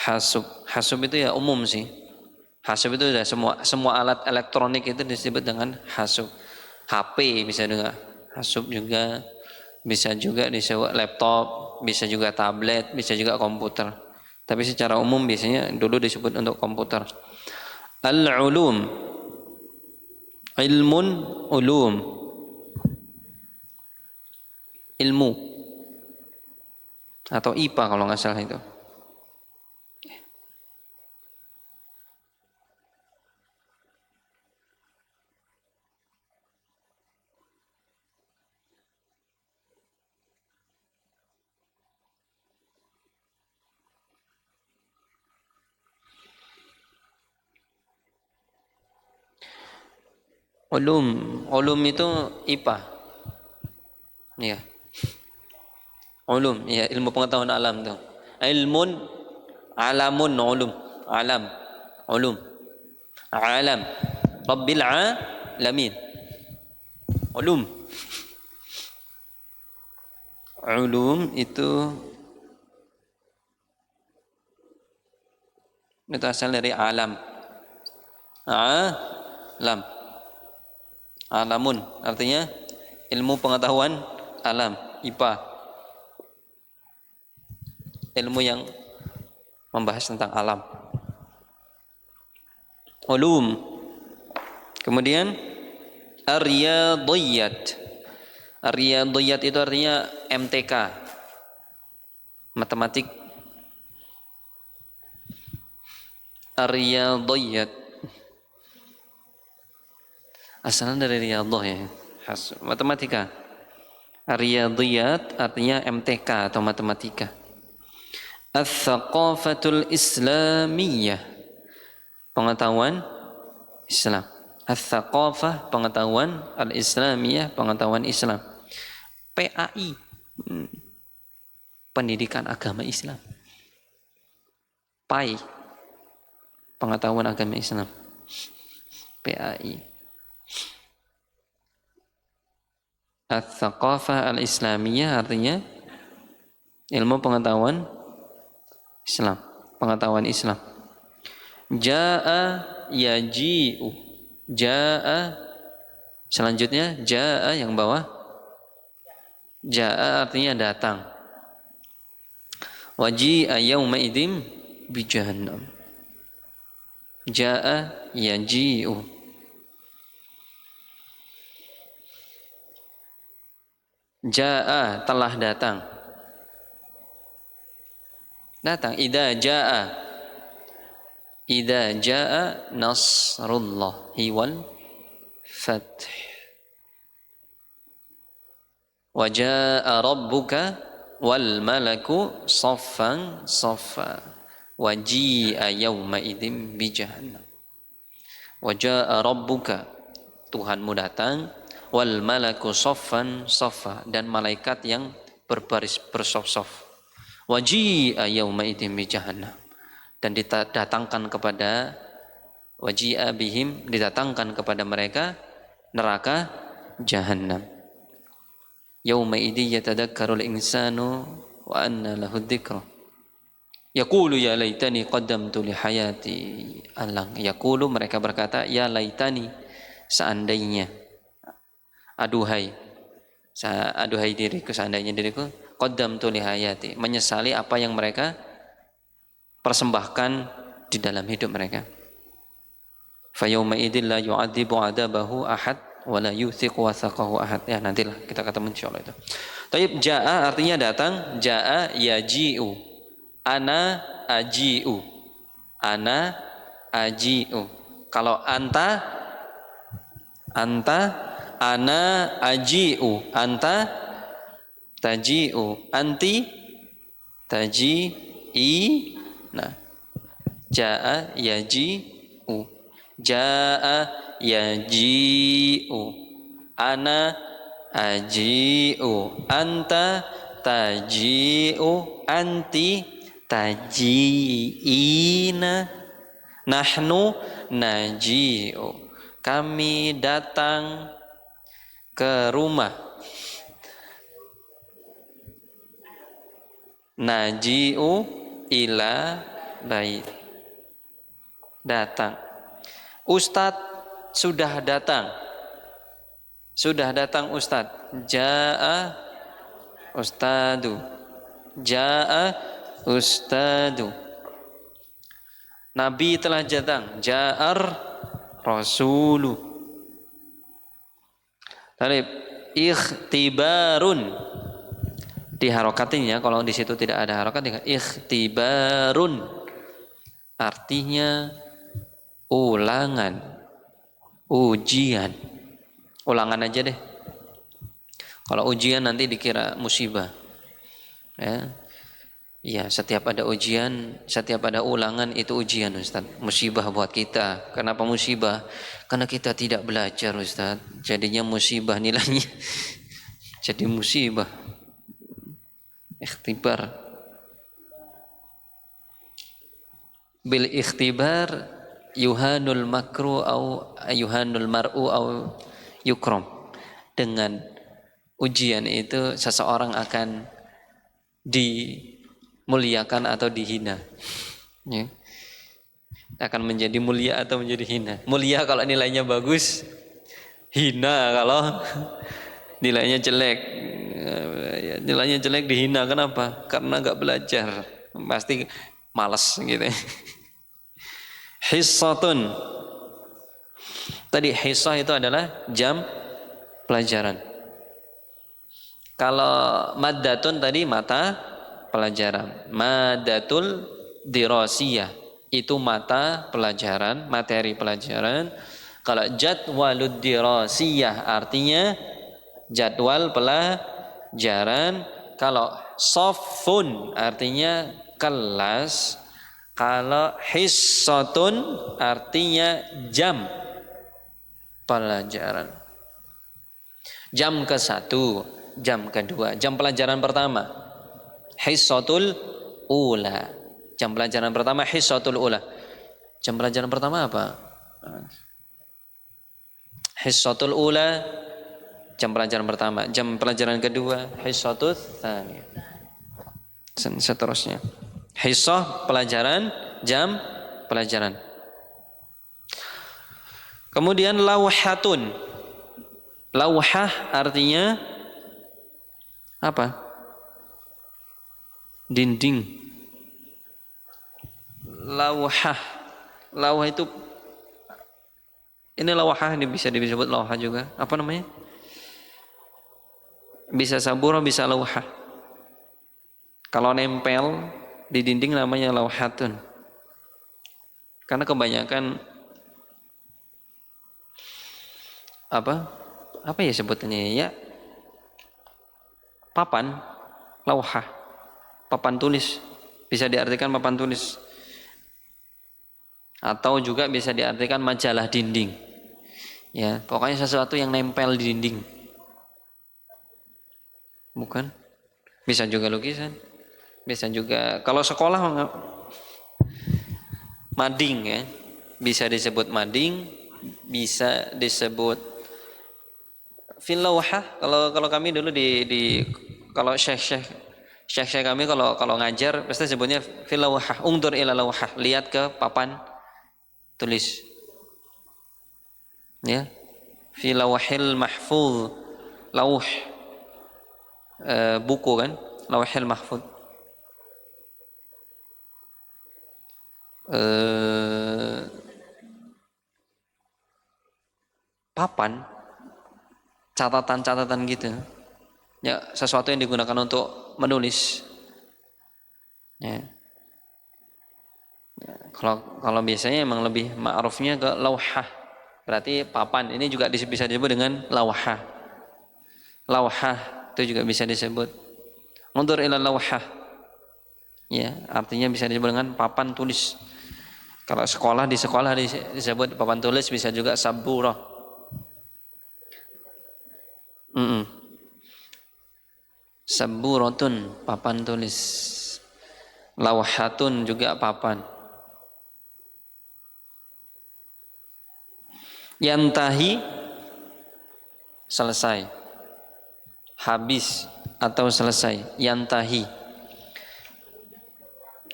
Hasub itu ya umum sih. Hasub itu udah semua alat elektronik itu disebut dengan hasub. HP bisa juga hasub, juga bisa juga disebut laptop, bisa juga tablet, bisa juga komputer. Tapi secara umum biasanya dulu disebut untuk komputer. Al-ulum, ilmun, ulum, ilmu atau IPA kalau nggak salah itu. Ulum itu IPA. Ya. Ulum, ya ilmu pengetahuan alam tuh. Ilmun, alamun, ulum, alam, ulum, alam, Rabbil alamin, ulum. Ulum itu asal dari alam. Alam. Alamun artinya ilmu pengetahuan alam, IPA. Ilmu yang membahas tentang alam. Ulum. Kemudian ar-riyadhiyat. Ar-riyadhiyat itu artinya MTK. Matematik. Ar-riyadhiyat asalnya dari riyadhah ya, matematika. Ar-riyadhiyat artinya MTK atau matematika. Ats-tsaqafatul islamiyah, pengetahuan Islam. Ats-tsaqafah, pengetahuan, al-islamiyah, pengetahuan Islam. PAI, pendidikan agama Islam. PAI, pengetahuan agama Islam. PAI. Ats-tsaqafah al-islamiyah artinya Ilmu pengetahuan Islam, pengetahuan Islam. Jaa yaji'u. Jaa, selanjutnya jaa yang bawah. Jaa artinya datang. Waji'a yauma idzin bi jahannam. Jaa yaji'u. Jaa telah datang. Datang. Idza jaa nasrullahi wal fath. Wa jaa rabbuka wal malaku saffan saffa. Wa ji'a yauma idzin bi jahannam. Wa jaa rabbuka, Tuhanmu datang, wal malaku saffan saffa, dan malaikat yang berbaris bersaf-saf. Wa ji'a yauma idzin bi jahannam, dan didatangkan kepada waji'a bihim, didatangkan kepada mereka neraka jahannam. Yauma idzi yatadakkarul insanu wa anna lahu dzikra. Yaqulu ya laitani qaddamtu li hayati. Alang yaqulu, mereka berkata, ya laitani, seandainya, aduhai diriku, seandainya diriku, qaddamtu li hayati, menyesali apa yang mereka persembahkan di dalam hidup mereka. Fa yauma idzin la yu'adzibu 'adzabahu ahad wa la yuthiqu wathaqahu ahad. Ya, nantilah kita ketemu insyaallah itu. Taib, jaa artinya datang, jaa yaji'u. Ana aji'u. Ana aji'u. Kalau anta ana aji'u. Anta taji'u. Anti taji'i. Nah, jaa yaji'u. Jaa yaji'u. Ana aji'u. Anta taji'u. Anti taji'ina. Nahnu naji'u. Kami datang ke rumah. Naji'u ila bait. Datang. Ustadz sudah datang. Sudah datang Ustadz. Ja'a ustadu. Ja'a ustadu. Nabi telah datang. Ja'ar rasulu. Talib. Ikhtibarun. Diharokatin ya, kalau di situ tidak ada harokat. Ikhtibarun. Artinya ulangan, ujian. Ulangan aja deh. Kalau ujian nanti dikira musibah. Ya. Ya, setiap ada ujian, setiap ada ulangan itu ujian, Ustaz. Musibah buat kita. Kenapa musibah? Karena kita tidak belajar, Ustaz. Jadinya musibah nilainya. Jadi musibah. Ikhtibar. Bil ikhtibar yuhanul makru au yuhanul mar'u au yukram. Dengan ujian itu seseorang akan dimuliakan atau dihina. Ya. Akan menjadi mulia atau menjadi hina. Mulia kalau nilainya bagus, hina kalau nilainya jelek. Nilainya jelek dihina. Kenapa? Karena nggak belajar. Pasti malas gitu. Hissatun. Tadi hissah itu adalah jam pelajaran. Kalau maddatun tadi mata pelajaran. Maddatul dirasiyah itu mata pelajaran, materi pelajaran. Kalau jadwalud dirasiyah artinya jadwal pelajaran. Kalau safun artinya kelas. Kalau hissatun artinya jam pelajaran. Jam ke-1, jam kedua, jam pelajaran pertama. Hissatul ula. Jam pelajaran pertama hissatul ula. Jam pelajaran pertama apa? Hissatul ula, jam pelajaran pertama. Jam pelajaran kedua hissatul tsaniyah. dan seterusnya. Hissah pelajaran, jam pelajaran. Kemudian lauhatun. Lauhah artinya apa? Dinding. Lauhah. Lauhah itu ini lauhah, ini bisa disebut lauhah juga. Apa namanya? Bisa sabura, bisa lauhah. Kalau nempel di dinding namanya lauhatun. Karena kebanyakan apa ya sebutannya ya, papan, lauhah, papan tulis, bisa diartikan papan tulis, atau juga bisa diartikan majalah dinding, ya pokoknya sesuatu yang nempel di dinding, bukan? Bisa juga lukisan, bisa juga kalau sekolah mading ya, bisa disebut mading, bisa disebut fil lauhah. Kalau kami dulu di kalau syekh kami kalau ngajar pasti sebutnya fil lauhah, ungdur ila lauhah, lihat ke papan tulis. Ya. Fi lauhil mahfuz. Lauh buku kan, lauhil mahfuz. Papan catatan-catatan gitu. Ya, sesuatu yang digunakan untuk menulis. Ya. Kalau biasanya emang lebih ma'rufnya ke lauhah. Berarti papan ini juga bisa disebut dengan lauhah. Lauhah itu juga bisa disebut. Undur ila lauhah. Ya, artinya bisa disebut dengan papan tulis. Kalau di sekolah disebut papan tulis, bisa juga saburah. Saburatun, papan tulis. Lauhatun juga papan. Yantahi, selesai. Habis atau selesai. Yantahi.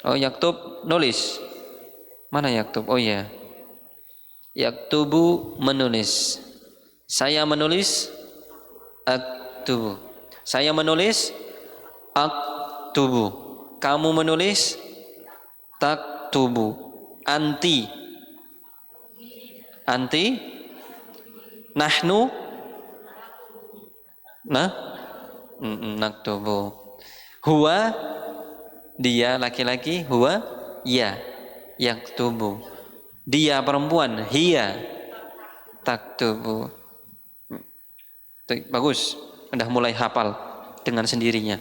Oh, yaktub, nulis. Mana yaktub? Oh iya. Yaktubu, menulis. Saya menulis, aktubu. Saya menulis, aktubu. Kamu menulis, taktubu. Anti, nahnu, naktubu. Huwa, dia laki-laki, huwa, ya, yaktubu. Dia perempuan, hiya, taktubu. Bagus, udah mulai hafal dengan sendirinya.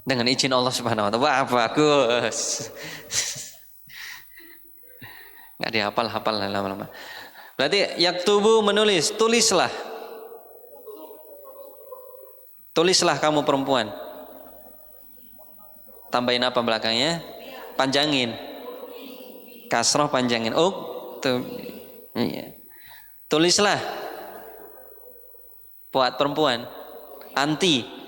Dengan izin Allah Subhanahu wa taala. Wah, bagus. Enggak dihafal-hafal lama-lama. Berarti yaktubu, menulis, tulislah. Tulislah kamu perempuan. Tambahin apa belakangnya? Panjangin. Kasroh panjangin. Iya. Tulislah buat perempuan. Anti.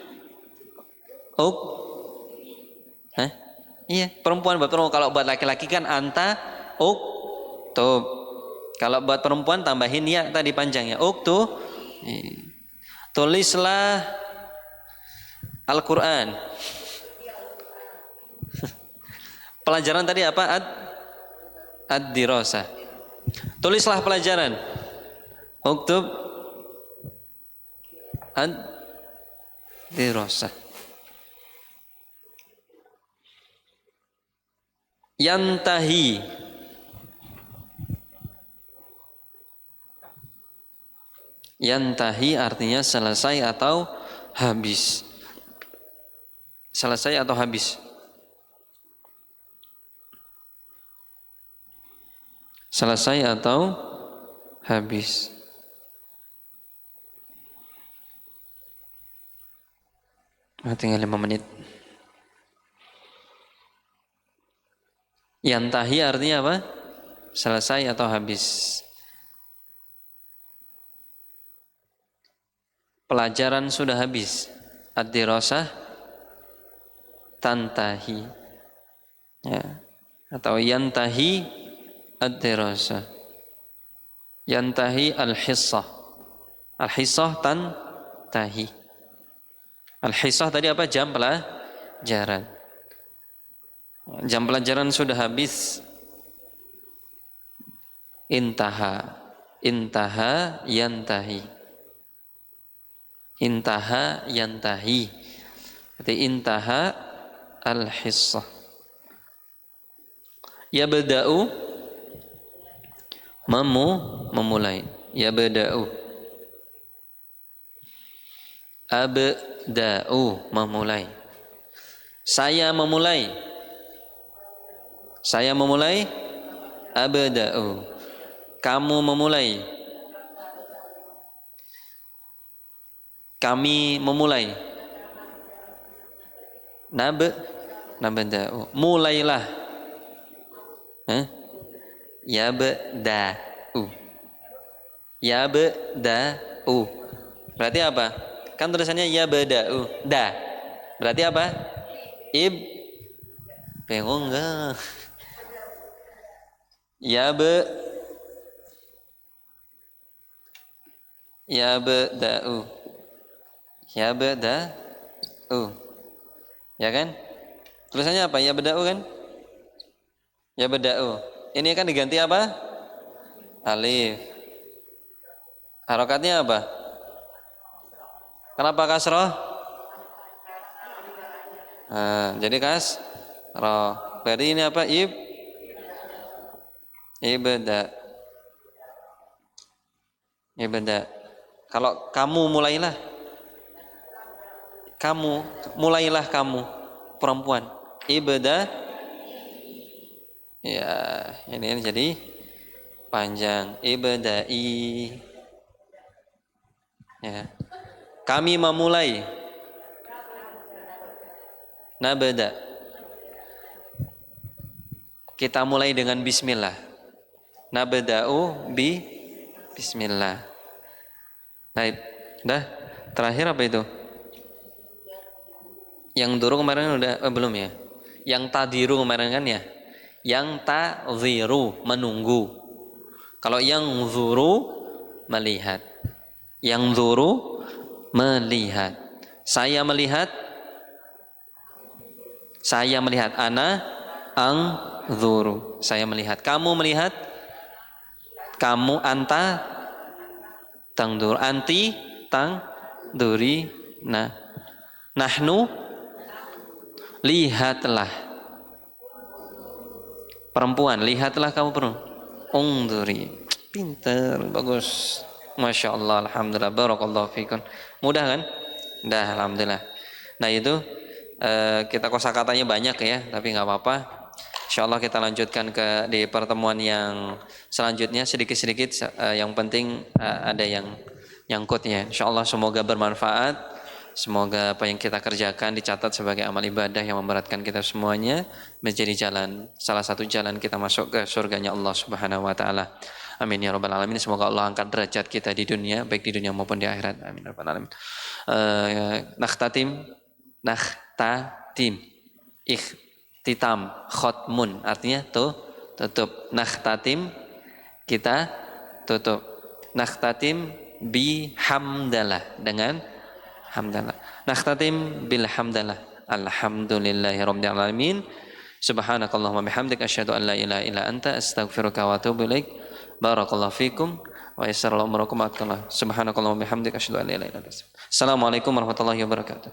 Iya, perempuan buat perempuan. Kalau buat laki-laki kan anta, uktub. Kalau buat perempuan tambahin ya tadi panjangnya. Uktub. Tulislah Al-Quran. Pelajaran tadi apa? Ad-dirasah. Tulislah pelajaran. Uktub ad-dirasah. Yantahi. Yantahi artinya selesai atau habis. Selesai atau habis. Selesai atau habis. Tinggal 5 menit. Yantahi artinya apa? Selesai atau habis. Pelajaran sudah habis. Ad-dirasah tantahi, ya, atau yantahi ad-dirasah, yantahi al-hissah. Al-hissah tantahi. Al-hissah tadi apa? Jam pelajaran. Jam pelajaran sudah habis. Intaha, intaha yantahi, intaha yantahi. Jadi intaha al-hissah. Yabda'u, memulai. Yabda'u. Abda'u, memulai. Saya memulai. Saya memulai. Abda'u. Kamu memulai. Kami memulai. Nabda'u. Mulailah. Yabda'u. Yabda'u. Berarti apa? Kan tulisannya yabda'u. Da. Berarti apa? Bingung enggak? Yabda'u. Yabda'u. Ya kan? Tulisannya apa? Yabda'u kan? Yabda'u. Ini kan diganti apa? Alif. Harokatnya apa? Kenapa kasroh? Jadi kasroh. Berarti ini apa? Ibda. Ibda. Kalau kamu mulailah. Kamu, mulailah kamu. Perempuan. Ibda. Ya, ini jadi panjang. Ibda'i. Ya. Kami memulai. Nabda. Kita mulai dengan bismillah. Nabda'u bismillah. Baik, dah. Terakhir apa itu? Yang duru kemarin udah belum ya? Yang tadiru kemarin kan ya? Yang tadhiru, menunggu. Kalau yang zuru, melihat. Yang zuru, melihat. Saya melihat. Saya melihat. Ana zuru. Saya melihat. Kamu melihat. Kamu anta tangdur. Anti tangduri. Nahnu lihatlah. Perempuan, lihatlah kamu perempuan. Ungduri. Pinter, bagus. Masya Allah, alhamdulillah, barakallahu fikum. Mudah kan? Dah, alhamdulillah. Nah itu kita kosakatanya banyak ya, tapi nggak apa-apa. Insya Allah kita lanjutkan di pertemuan yang selanjutnya sedikit-sedikit. Yang penting ada yang nyangkutnya. Insya Allah semoga bermanfaat. Semoga apa yang kita kerjakan dicatat sebagai amal ibadah yang memberatkan kita semuanya, menjadi salah satu jalan kita masuk ke surganya Allah Subhanahu wa taala. Amin ya rabbal alamin. Semoga Allah angkat derajat kita di dunia, baik di dunia maupun di akhirat. Amin ya rabbal alamin. Nakhtatim. Ikhtitam, khotmun, artinya tutup. Nakhtatim, kita tutup. Nakhtatim bihamdalah, dengan hamdalah. Nakhtatim bilhamdalah. Alhamdulillahirabbil alamin. Subhanakallahumma bihamdika asyhadu an la ilaha illa anta astaghfiruka wa atubu ilaik. Barakallahu fikum wa yassara umurakum. Subhanakallahumma bihamdika asyhadu an la ilaha illa anta. Assalamualaikum warahmatullahi wabarakatuh.